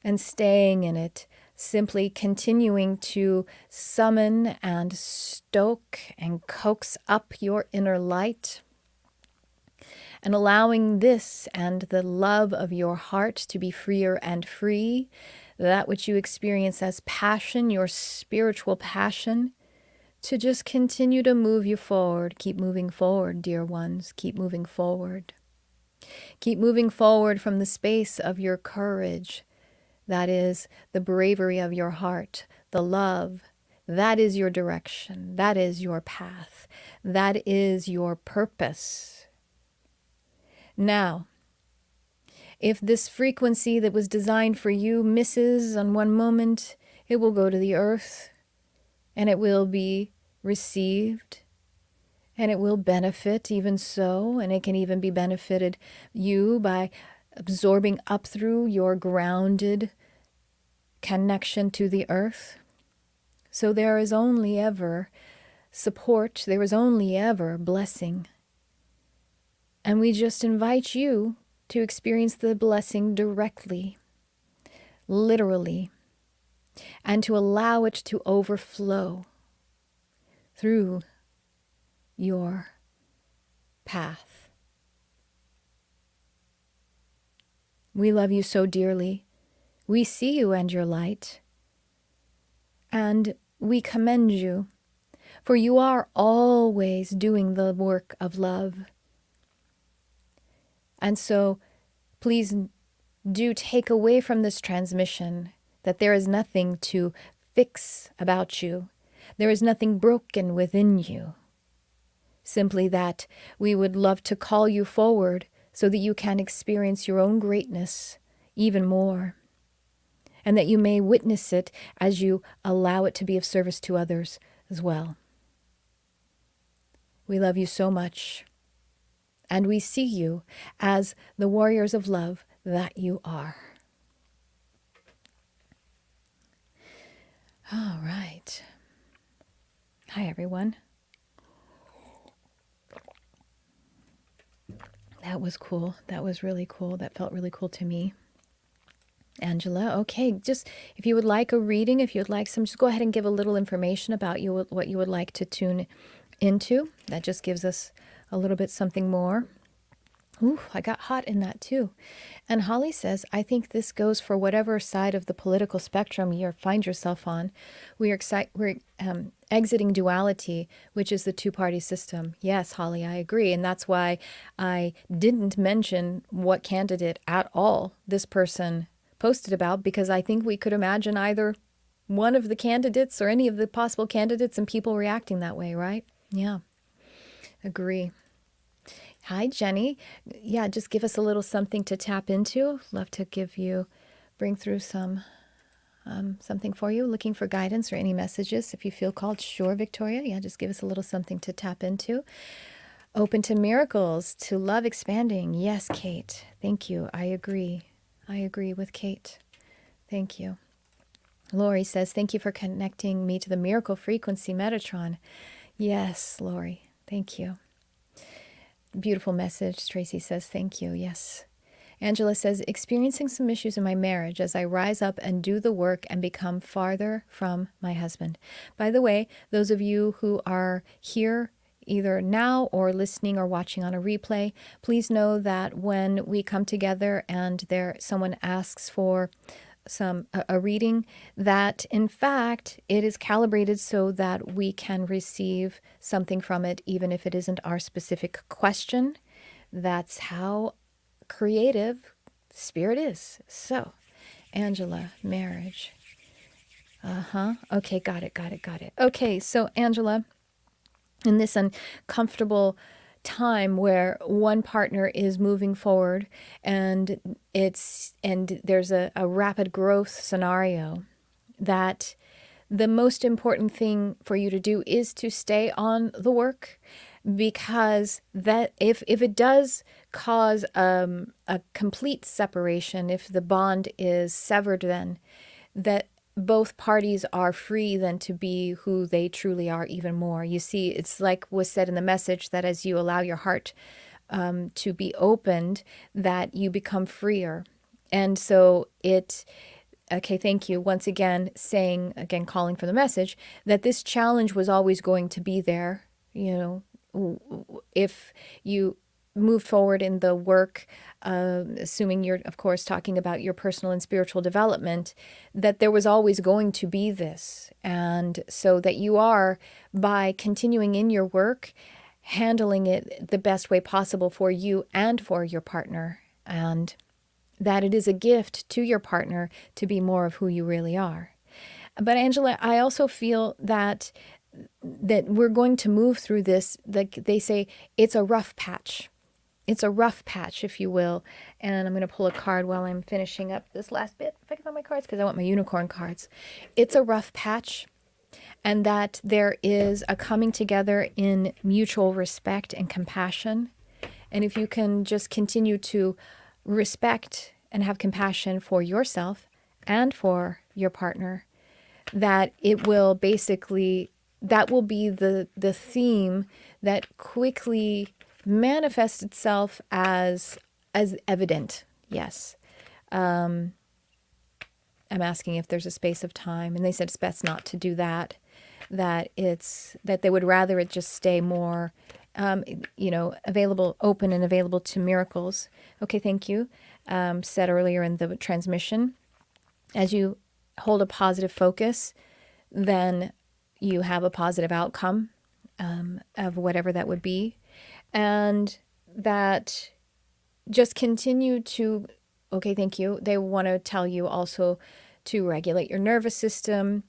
and staying in it, simply continuing to summon and stoke and coax up your inner light, and allowing this and the love of your heart to be freer and free, that which you experience as passion, your spiritual passion, to just continue to move you forward. Keep moving forward, dear ones. Keep moving forward. Keep moving forward from the space of your courage. That is the bravery of your heart, the love. That is your direction. That is your path. That is your purpose. Now, if this frequency that was designed for you misses on one moment, it will go to the earth and it will be received and it will benefit even so, and it can even be benefited you by absorbing up through your grounded connection to the earth. So there is only ever support, there is only ever blessing. And we just invite you to experience the blessing directly, literally, and to allow it to overflow through your path. We love you so dearly. We see you and your light, and we commend you, for you are always doing the work of love. And so please do take away from this transmission that there is nothing to fix about you. There is nothing broken within you. Simply that we would love to call you forward so that you can experience your own greatness even more, and that you may witness it as you allow it to be of service to others as well. We love you so much, and we see you as the warriors of love that you are. All right. Hi, everyone. That was cool. That was really cool. That felt really cool to me. Angela, okay, just if you would like a reading, if you would like some, just go ahead and give a little information about you, what you would like to tune into. That just gives us a little bit something more. Ooh, I got hot in that too. And Holly says, I think this goes for whatever side of the political spectrum you find yourself on. We're exiting duality, which is the two-party system. Yes, Holly, I agree. And that's why I didn't mention what candidate at all this person posted about, because I think we could imagine either one of the candidates or any of the possible candidates and people reacting that way, right? Yeah, agree. Hi, Jenny. Yeah, just give us a little something to tap into. Love to bring through something for you. Looking for guidance or any messages if you feel called. Sure, Victoria. Yeah, just give us a little something to tap into. Open to miracles, to love expanding. Yes, Kate. Thank you. I agree. I agree with Kate. Thank you. Lori says, thank you for connecting me to the miracle frequency Metatron. Yes, Lori. Thank you. Beautiful message. Tracy says, thank you. Yes. Angela says, experiencing some issues in my marriage as I rise up and do the work and become farther from my husband. By the way, those of you who are here either now or listening or watching on a replay, please know that when we come together and someone asks for a reading, that in fact it is calibrated so that we can receive something from it, even if it isn't our specific question. That's how creative spirit is. So, Angela, marriage. Okay, got it. Okay, so Angela, in this uncomfortable time where one partner is moving forward and there's a rapid growth scenario, that the most important thing for you to do is to stay on the work, because that if it does cause a complete separation, if the bond is severed, then that both parties are free then to be who they truly are even more. You see, it's like was said in the message, that as you allow your heart to be opened, that you become freer. And so okay, thank you. Once again, calling for the message, that this challenge was always going to be there. You know, if you move forward in the work, assuming you're, of course, talking about your personal and spiritual development, that there was always going to be this. And so that you are, by continuing in your work, handling it the best way possible for you and for your partner, and that it is a gift to your partner to be more of who you really are. But Angela, I also feel that we're going to move through this. Like they say, it's a rough patch. It's a rough patch, if you will. And I'm going to pull a card while I'm finishing up this last bit, if I can find my cards, because I want my unicorn cards. It's a rough patch, and that there is a coming together in mutual respect and compassion. And if you can just continue to respect and have compassion for yourself and for your partner, that it will basically, that will be the theme that quickly manifests itself as evident. Yes. I'm asking if there's a space of time, and they said it's best not to do that, that they would rather it just stay more available, open and available to miracles. Okay, thank you. Said earlier in the transmission, as you hold a positive focus, then you have a positive outcome of whatever that would be. And that just continue to, okay, thank you. They want to tell you also to regulate your nervous system,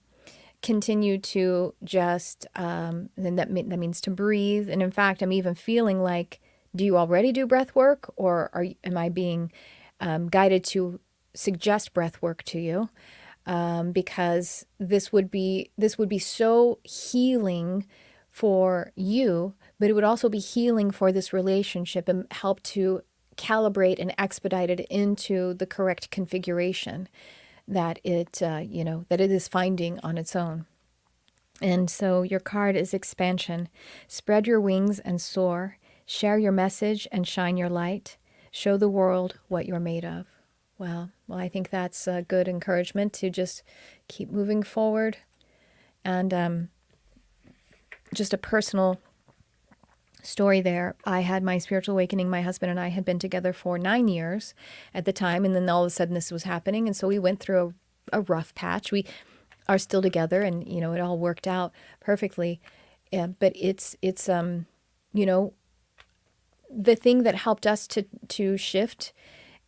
continue to just, and that means to breathe. And in fact, I'm even feeling like, do you already do breath work, or am I being guided to suggest breath work to you? Because this would be so healing for you, but it would also be healing for this relationship and help to calibrate and expedite it into the correct configuration that it is finding on its own. And so your card is expansion. Spread your wings and soar. Share your message and shine your light. Show the world what you're made of. Well, I think that's a good encouragement to just keep moving forward. And just a personal story there. I had my spiritual awakening. My husband and I had been together for 9 years at the time, and then all of a sudden this was happening. And so we went through a rough patch. We are still together, and it all worked out perfectly. But it's the thing that helped us to shift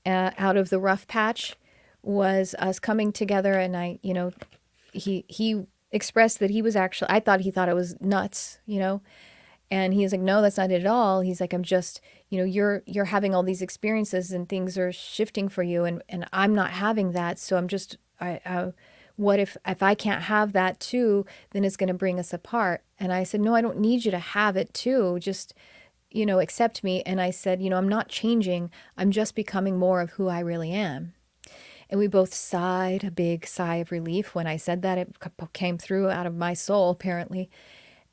out of the rough patch was us coming together. And he expressed that he was actually, I thought he thought it was nuts, and he was like, no, that's not it at all. He's like, I'm just, you're having all these experiences and things are shifting for you, and I'm not having that. So I'm just, what if I can't have that too, then it's going to bring us apart. And I said, no, I don't need you to have it too. Just, accept me. And I said, I'm not changing. I'm just becoming more of who I really am. And we both sighed a big sigh of relief when I said that. It came through out of my soul, apparently.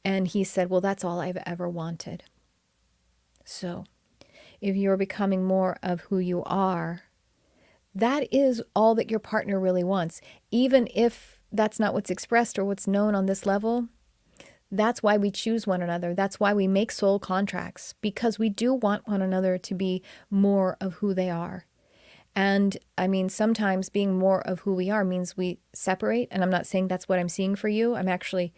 And he said, well, that's all I've ever wanted. So if you're becoming more of who you are, that is all that your partner really wants. Even if that's not what's expressed or what's known on this level, that's why we choose one another. That's why we make soul contracts, because we do want one another to be more of who they are. And I mean, sometimes being more of who we are means we separate. And I'm not saying that's what I'm seeing for you. I'm actually,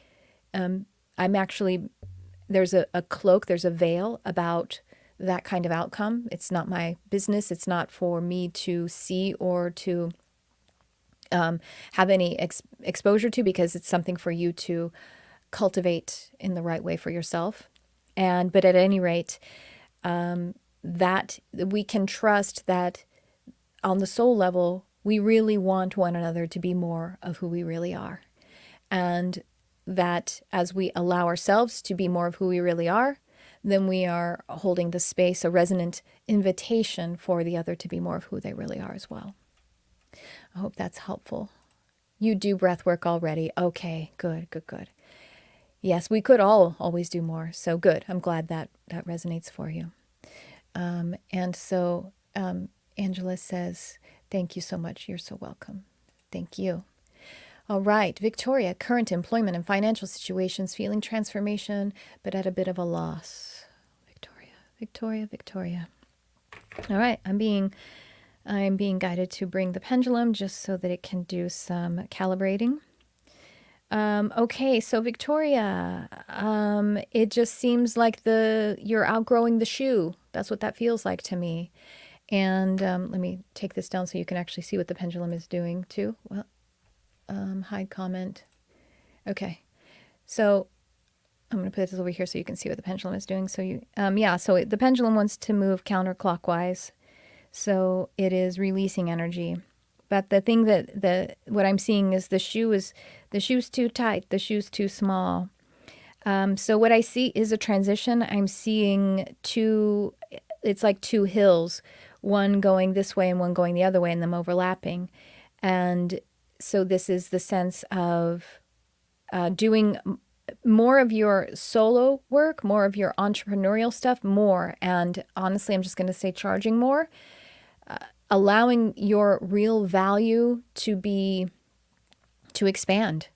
there's a cloak, there's a veil about that kind of outcome. It's not my business. It's not for me to see or to have any exposure to, because it's something for you to cultivate in the right way for yourself. But at any rate, that we can trust that on the soul level, we really want one another to be more of who we really are. And that as we allow ourselves to be more of who we really are, then we are holding the space, a resonant invitation for the other to be more of who they really are as well. I hope that's helpful. You do breath work already. Okay, good. Yes, we could all always do more. So good. I'm glad that resonates for you. And so Angela says, thank you so much. You're so welcome. Thank you. All right, Victoria, current employment and financial situations, feeling transformation, but at a bit of a loss. Victoria. All right, I'm being guided to bring the pendulum just so that it can do some calibrating. Okay, so Victoria, it just seems like you're outgrowing the shoe. That's what that feels like to me. And let me take this down so you can actually see what the pendulum is doing too. Well, hide comment. Okay, so I'm going to put this over here so you can see what the pendulum is doing. So the pendulum wants to move counterclockwise. So it is releasing energy. But the thing what I'm seeing is the shoe's too tight, the shoe's too small. So what I see is a transition. I'm seeing it's like two hills, one going this way and one going the other way, and them overlapping. And so this is the sense of doing more of your solo work, more of your entrepreneurial stuff, more. And honestly, I'm just going to say charging more, allowing your real value to expand.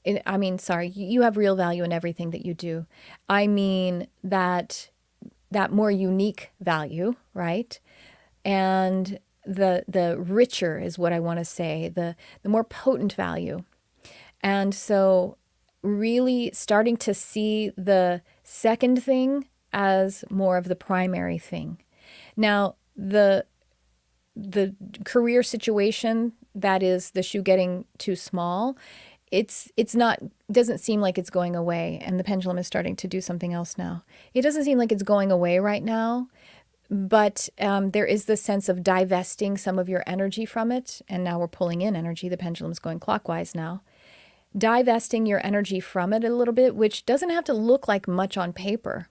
You have real value in everything that you do. I mean that more unique value, right? And the richer is what I want to say, the more potent value. And so really starting to see the second thing as more of the primary thing. Now, the career situation, that is the shoe getting too small, it's not, doesn't seem like it's going away, and the pendulum is starting to do something else now. It doesn't seem like it's going away right now, but there is this sense of divesting some of your energy from it, and now we're pulling in energy. The pendulum's going clockwise now. Divesting your energy from it a little bit, which doesn't have to look like much on paper.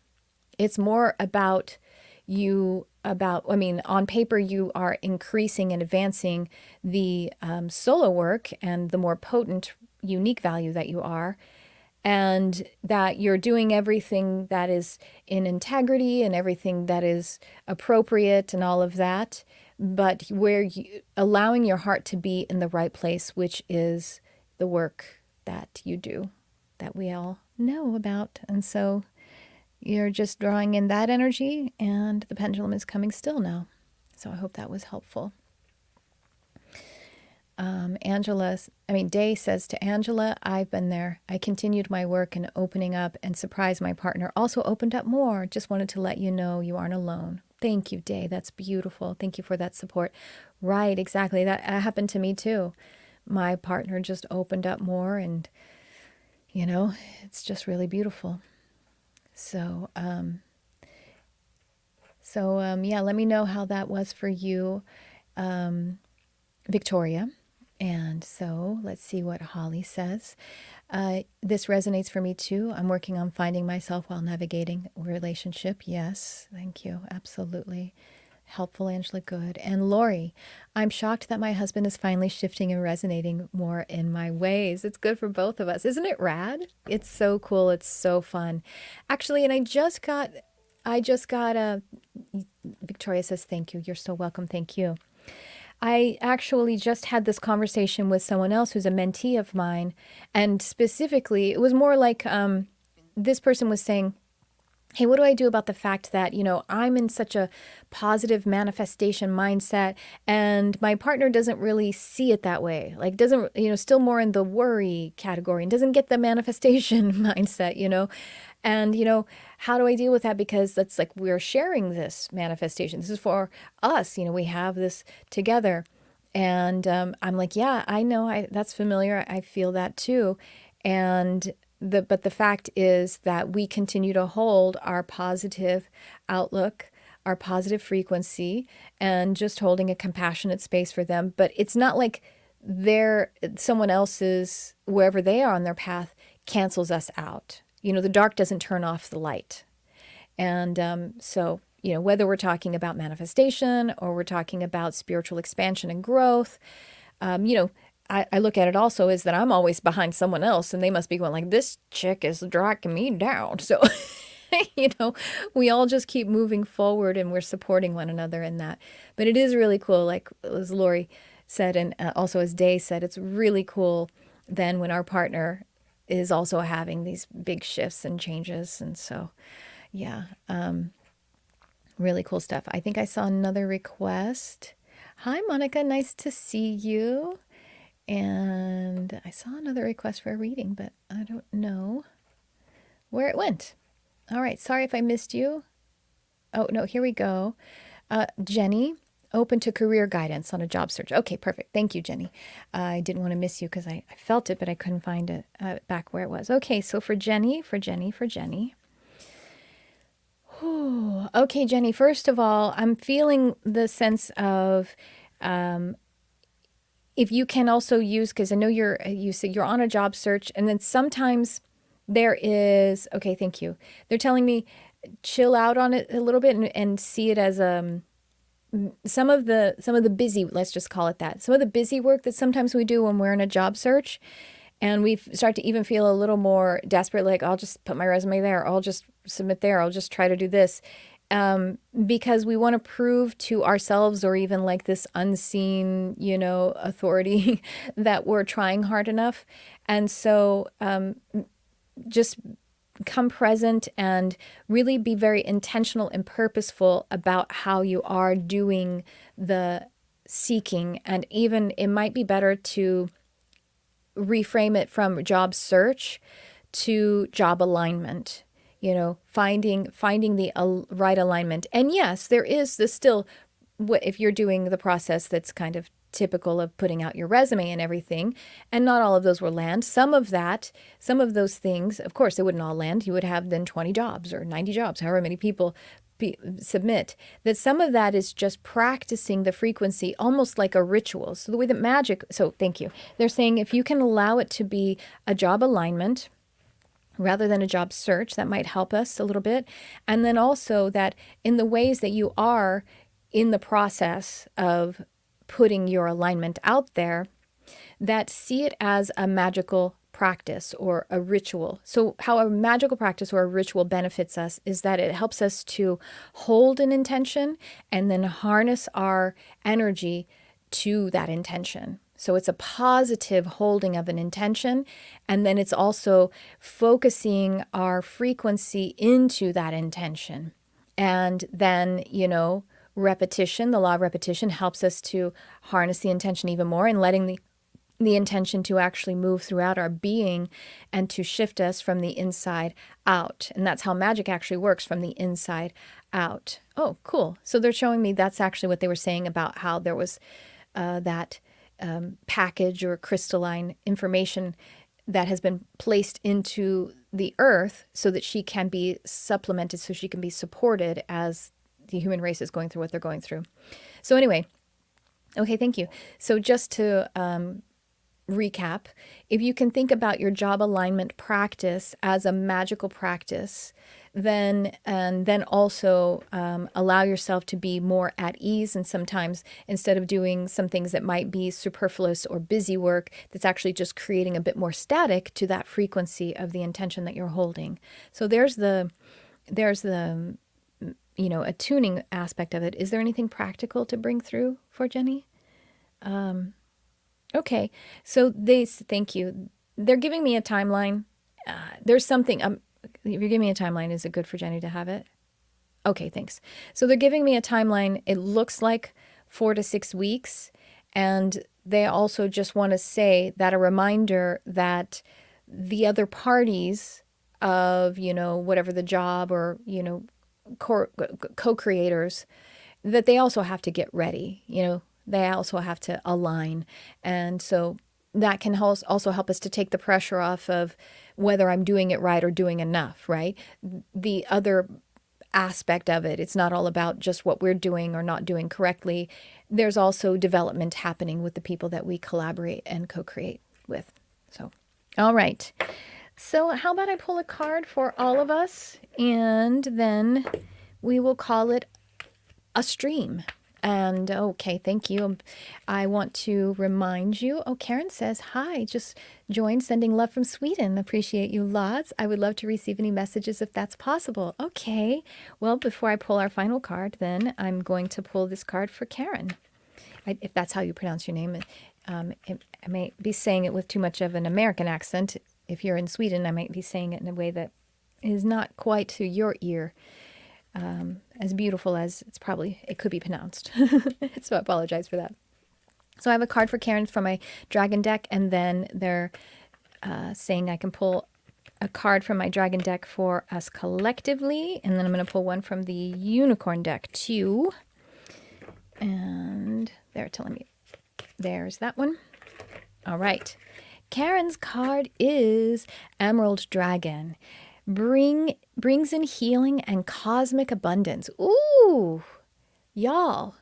It's more about on paper, you are increasing and advancing the solo work and the more potent, unique value that you are, and that you're doing everything that is in integrity and everything that is appropriate and all of that, but allowing your heart to be in the right place, which is the work that you do, that we all know about. And so you're just drawing in that energy, and the pendulum is coming still now. So I hope that was helpful. Day says to Angela, I've been there. I continued my work and opening up and surprised my partner. Also opened up more. Just wanted to let you know you aren't alone. Thank you, Day. That's beautiful. Thank you for that support. Right, exactly. That happened to me too. My partner just opened up more, and, it's just really beautiful. So, let me know how that was for you, Victoria. And so let's see what Holly says. This resonates for me too. I'm working on finding myself while navigating a relationship. Yes, thank you. Absolutely. Helpful, Angela. Good. And Lori, I'm shocked that my husband is finally shifting and resonating more in my ways. It's good for both of us. Isn't it rad? It's so cool. It's so fun. Actually, and I just got Victoria says, thank you. You're so welcome. Thank you. I actually just had this conversation with someone else who's a mentee of mine. And specifically, it was more like this person was saying, hey, what do I do about the fact that, I'm in such a positive manifestation mindset and my partner doesn't really see it that way, like doesn't, still more in the worry category and doesn't get the manifestation mindset, and, how do I deal with that? Because that's like, we're sharing this manifestation. This is for us, we have this together. And I'm like, yeah, I know, that's familiar. I feel that too. And but the fact is that we continue to hold our positive outlook, our positive frequency, and just holding a compassionate space for them. But it's not like someone else's, wherever they are on their path, cancels us out. The dark doesn't turn off the light. And so, whether we're talking about manifestation or we're talking about spiritual expansion and growth, I look at it also as that I'm always behind someone else and they must be going like, this chick is dragging me down. So, we all just keep moving forward and we're supporting one another in that. But it is really cool, like as Lori said, and also as Day said, it's really cool then when our partner is also having these big shifts and changes. And so, yeah, really cool stuff. I think I saw another request. Hi, Monica. Nice to see you. And I saw another request for a reading, but I don't know where it went. All right, sorry if I missed you. Oh, no, here we go. Jenny, open to career guidance on a job search. Okay, perfect. Thank you, Jenny. I didn't want to miss you because I felt it, but I couldn't find it back where it was. Okay, so for Jenny. Whew. Okay, Jenny, first of all, I'm feeling the sense of if you can also use, because I know you said you're on a job search, and then sometimes there is, okay, thank you. They're telling me chill out on it a little bit and see it as some of the busy, let's just call it that. Some of the busy work that sometimes we do when we're in a job search, and we start to even feel a little more desperate, like I'll just put my resume there, I'll just submit there, I'll just try to do this. Because we want to prove to ourselves or even like this unseen, authority that we're trying hard enough. And so just come present and really be very intentional and purposeful about how you are doing the seeking. And even it might be better to reframe it from job search to job alignment, finding the right alignment. And yes, there is this still, if you're doing the process that's kind of typical of putting out your resume and everything, and not all of those will land. Some of those things, of course, they wouldn't all land. You would have then 20 jobs or 90 jobs, however many people submit. That some of that is just practicing the frequency, almost like a ritual. So the way that magic, so thank you. They're saying if you can allow it to be a job alignment rather than a job search, that might help us a little bit. And then also that in the ways that you are in the process of putting your alignment out there, that see it as a magical practice or a ritual. So how a magical practice or a ritual benefits us is that it helps us to hold an intention and then harness our energy to that intention. So it's a positive holding of an intention, and then it's also focusing our frequency into that intention. And then, repetition, the law of repetition helps us to harness the intention even more and letting the intention to actually move throughout our being and to shift us from the inside out. And that's how magic actually works, from the inside out. Oh, cool. So they're showing me that's actually what they were saying about how there was that package or crystalline information that has been placed into the earth so that she can be supplemented, so she can be supported as the human race is going through what they're going through. So anyway, okay, thank you. So just to recap, if you can think about your job alignment practice as a magical practice, then also allow yourself to be more at ease. And sometimes instead of doing some things that might be superfluous or busy work, that's actually just creating a bit more static to that frequency of the intention that you're holding. So there's the attuning aspect of it. Is there anything practical to bring through for Jenny? Okay, so thank you. They're giving me a timeline. There's something, if you're giving me a timeline, is it good for Jenny to have it? Okay, thanks. So they're giving me a timeline. It looks like 4 to 6 weeks. And they also just want to say that a reminder that the other parties of, whatever the job or, co-creators, that they also have to get ready, they also have to align. And so that can also help us to take the pressure off of whether I'm doing it right or doing enough, right? The other aspect of it, it's not all about just what we're doing or not doing correctly. There's also development happening with the people that we collaborate and co-create with. So, all right. So how about I pull a card for all of us, and then we will call it a stream. And okay, thank you. I want to remind you. Oh, Karen says, hi, just joined, sending love from Sweden. Appreciate you lots. I would love to receive any messages if that's possible. Okay. Well, before I pull our final card, then I'm going to pull this card for Karen. If that's how you pronounce your name. I may be saying it with too much of an American accent. If you're in Sweden, I might be saying it in a way that is not quite to your ear. As beautiful as it could be pronounced. So I apologize for that. So I have a card for Karen from my dragon deck, and then they're saying I can pull a card from my dragon deck for us collectively, and then I'm going to pull one from the unicorn deck too. And they're telling me there's that one. All right. Karen's card is Emerald Dragon. Brings in healing and cosmic abundance. Ooh, y'all.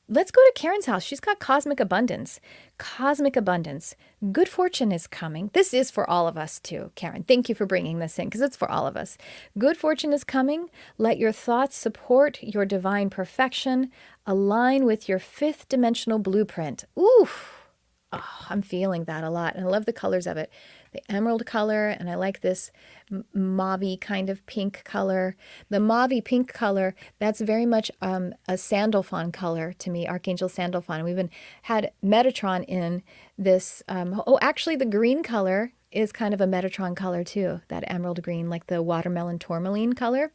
Let's go to Karen's house. She's got cosmic abundance. Cosmic abundance. Good fortune is coming. This is for all of us too, Karen. Thank you for bringing this in because it's for all of us. Good fortune is coming. Let your thoughts support your divine perfection. Align with your fifth dimensional blueprint. Ooh. Oh, I'm feeling that a lot. And I love the colors of it. The emerald color, and I like this mauve kind of pink color. The mauve pink color, that's very much a Sandalphon color to me, Archangel Sandalphon. We even had Metatron in this. Actually, the green color is kind of a Metatron color too, that emerald green, like the watermelon tourmaline color.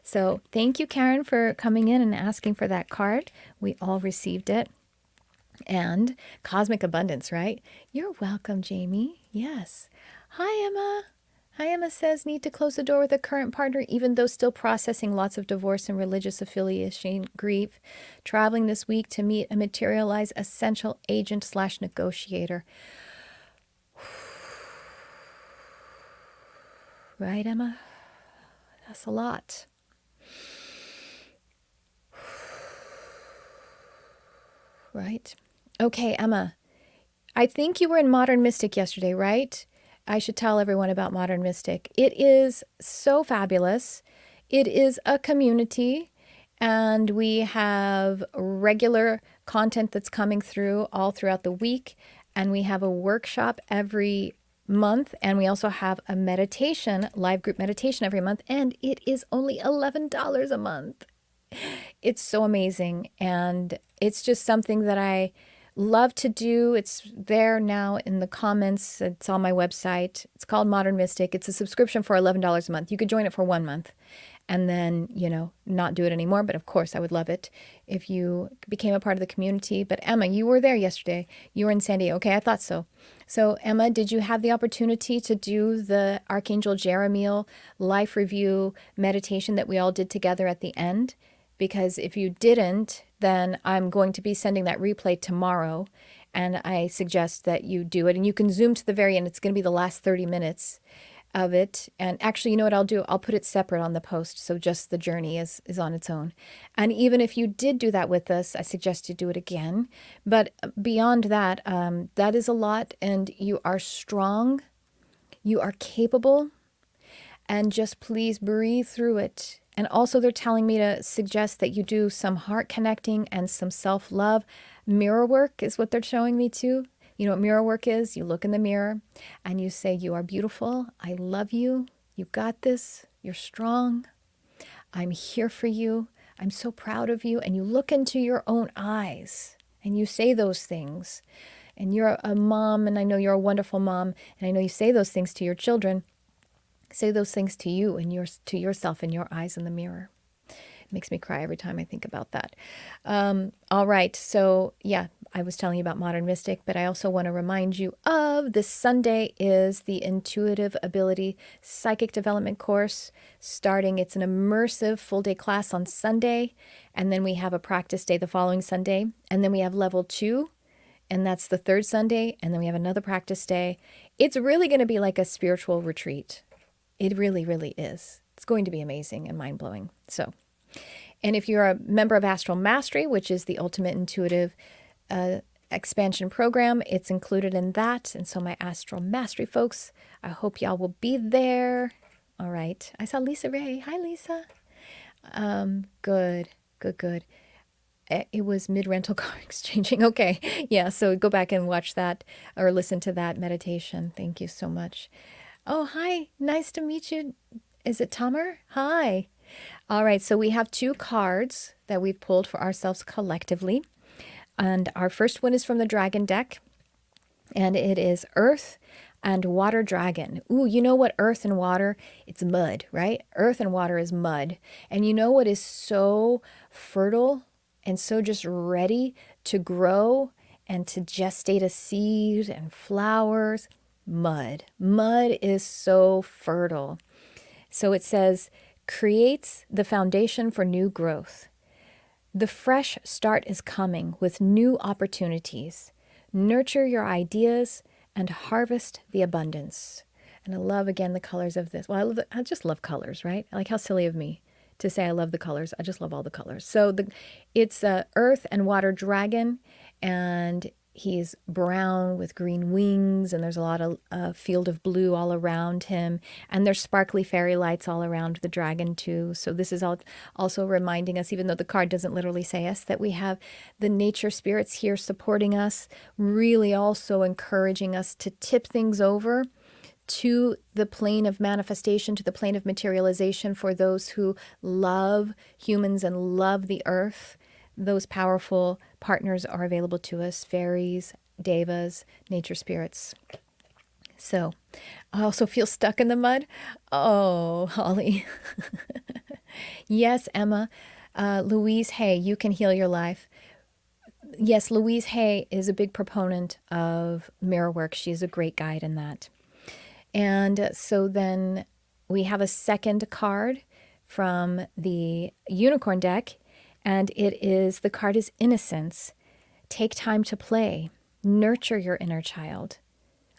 So thank you, Karen, for coming in and asking for that card. We all received it. And cosmic abundance, right? You're welcome, Jamie. Yes. Hi, Emma. Hi, Emma says, need to close the door with a current partner, even though still processing lots of divorce and religious affiliation grief. Traveling this week to meet a materialized essential agent / negotiator. Right, Emma? That's a lot. Right? Okay, Emma, I think you were in Modern Mystic yesterday, right? I should tell everyone about Modern Mystic. It is so fabulous. It is a community, and we have regular content that's coming through all throughout the week, and we have a workshop every month, and we also have a meditation, live group meditation every month, and it is only $11 a month. It's so amazing, and it's just something that I love to do. It's there now in the comments. It's on my website. It's called Modern Mystic. It's a subscription for $11 a month. You could join it for 1 month and then, not do it anymore. But of course, I would love it if you became a part of the community. But Emma, you were there yesterday. You were in San Diego. Okay, I thought so. So Emma, did you have the opportunity to do the Archangel Jeremiel life review meditation that we all did together at the end? Because if you didn't, then I'm going to be sending that replay tomorrow, and I suggest that you do it. And you can zoom to the very end. It's going to be the last 30 minutes of it. And actually, you know what I'll do? I'll put it separate on the post, so just the journey is on its own. And even if you did do that with us, I suggest you do it again. But beyond that, that is a lot, and you are strong. You are capable. And just please breathe through it. And also they're telling me to suggest that you do some heart connecting and some self-love. Mirror work is what they're showing me too. You know what mirror work is? You look in the mirror and you say, you are beautiful. I love you. You got this. You're strong. I'm here for you. I'm so proud of you. And you look into your own eyes and you say those things. And you're a mom, and I know you're a wonderful mom, and I know you say those things to your children. Say those things to you and to yourself in your eyes in the mirror. It makes me cry every time I think about that. All right. So yeah, I was telling you about Modern Mystic, but I also want to remind you of this Sunday is the Intuitive Ability Psychic Development course starting. It's an immersive full day class on Sunday. And then we have a practice day the following Sunday. And then we have level 2. And that's the third Sunday. And then we have another practice day. It's really going to be like a spiritual retreat. It really, really is. It's going to be amazing and mind-blowing. So, and if you're a member of Astral Mastery, which is the ultimate intuitive expansion program, it's included in that. And so my Astral Mastery folks, I hope y'all will be there. All right. I saw Lisa Ray. Hi, Lisa. Good. It was mid-rental car exchanging. Okay. Yeah. So go back and watch that or listen to that meditation. Thank you so much. Oh, hi. Nice to meet you. Is it Tamer? Hi. All right. So we have 2 cards that we've pulled for ourselves collectively. And our first one is from the Dragon deck. And it is Earth and Water Dragon. Ooh, you know what? Earth and water, it's mud, right? Earth and water is mud. And you know what is so fertile and so just ready to grow and to gestate a seed and flowers. Mud. Mud is so fertile. So it says, creates the foundation for new growth. The fresh start is coming with new opportunities. Nurture your ideas and harvest the abundance. And I love, again, the colors of this. Well, I just love colors, right? Like, how silly of me to say I love the colors. I just love all the colors. So it's a earth and water dragon, and he's brown with green wings, and there's a lot of field of blue all around him, and there's sparkly fairy lights all around the dragon too. So this is also reminding us, even though the card doesn't literally say us, that we have the nature spirits here supporting us, really also encouraging us to tip things over to the plane of manifestation, to the plane of materialization for those who love humans and love the earth. Those powerful partners are available to us, fairies, devas, nature spirits. So I also feel stuck in the mud. Oh, Holly. Yes, Emma. Louise Hay, you can heal your life. Yes, Louise Hay is a big proponent of mirror work. She's a great guide in that. And so then we have a second card from the unicorn deck, and the card is innocence. Take time to play. Nurture your inner child.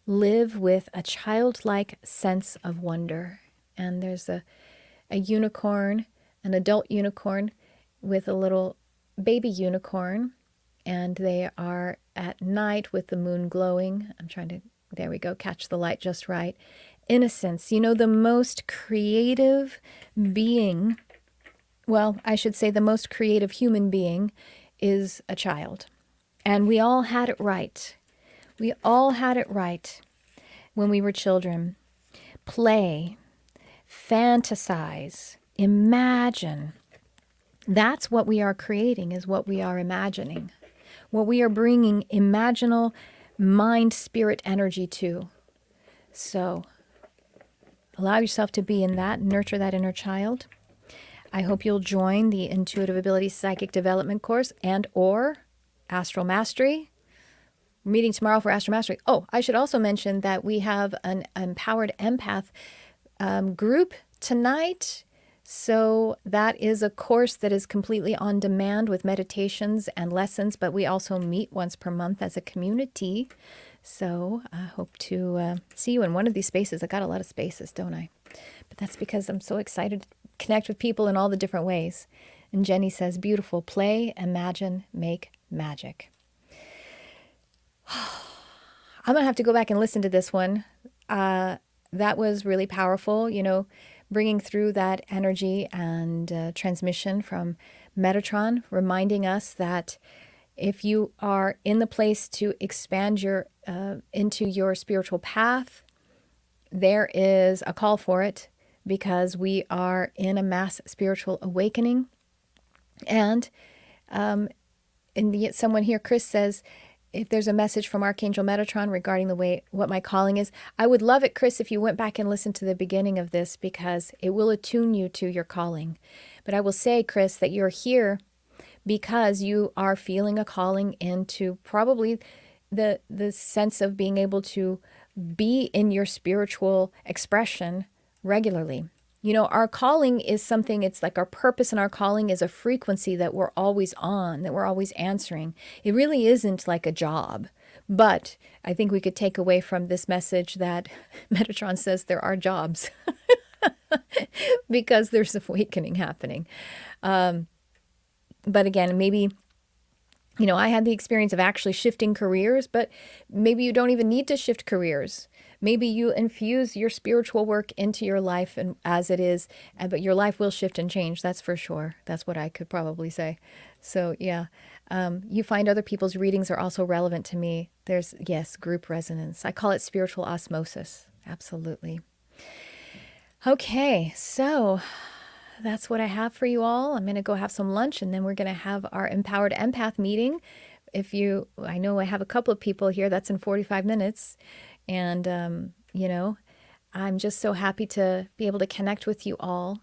Live with a childlike sense of wonder. And there's a unicorn, an adult unicorn with a little baby unicorn, and they are at night with the moon glowing. There we go, catch the light just right. Innocence, the most creative being, well, I should say the most creative human being is a child. And we all had it right. We all had it right when we were children. Play, fantasize, imagine. That's what we are creating, is what we are imagining. What we are bringing imaginal mind, spirit, energy to. So allow yourself to be in that, nurture that inner child. I hope you'll join the Intuitive Ability Psychic Development course and or Astral Mastery. We're meeting tomorrow for Astral Mastery. Oh, I should also mention that we have an Empowered Empath group tonight. So that is a course that is completely on demand with meditations and lessons, but we also meet once per month as a community. So I hope to see you in one of these spaces. I got a lot of spaces, don't I? But that's because I'm so excited to connect with people in all the different ways. And Jenny says, beautiful, play, imagine, make magic. I'm going to have to go back and listen to this one. That was really powerful, bringing through that energy and transmission from Metatron, reminding us that if you are in the place to expand into your spiritual path, there is a call for it, because we are in a mass spiritual awakening. And someone here, Chris, says, if there's a message from Archangel Metatron regarding what my calling is, I would love it, Chris, if you went back and listened to the beginning of this, because it will attune you to your calling. But I will say, Chris, that you're here because you are feeling a calling into probably the sense of being able to be in your spiritual expression regularly. Our calling is something, it's like our purpose, and our calling is a frequency that we're always on, that we're always answering. It really isn't like a job. But I think we could take away from this message that Metatron says there are jobs because there's awakening happening. But again, maybe, I had the experience of actually shifting careers, but maybe you don't even need to shift careers. Maybe you infuse your spiritual work into your life and as it is, but your life will shift and change. That's for sure. That's what I could probably say. So yeah, you find other people's readings are also relevant to me. There's, yes, group resonance. I call it spiritual osmosis. Absolutely. Okay, so that's what I have for you all. I'm going to go have some lunch, and then we're going to have our Empowered Empath meeting. I know I have a couple of people here. That's in 45 minutes. And, I'm just so happy to be able to connect with you all.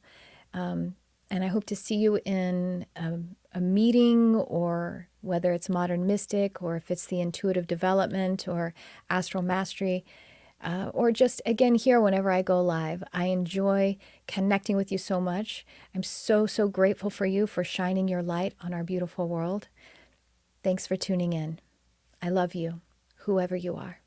And I hope to see you in a meeting, or whether it's Modern Mystic, or if it's the Intuitive Development or Astral Mastery, or just again here whenever I go live. I enjoy connecting with you so much. I'm so, so grateful for you for shining your light on our beautiful world. Thanks for tuning in. I love you, whoever you are.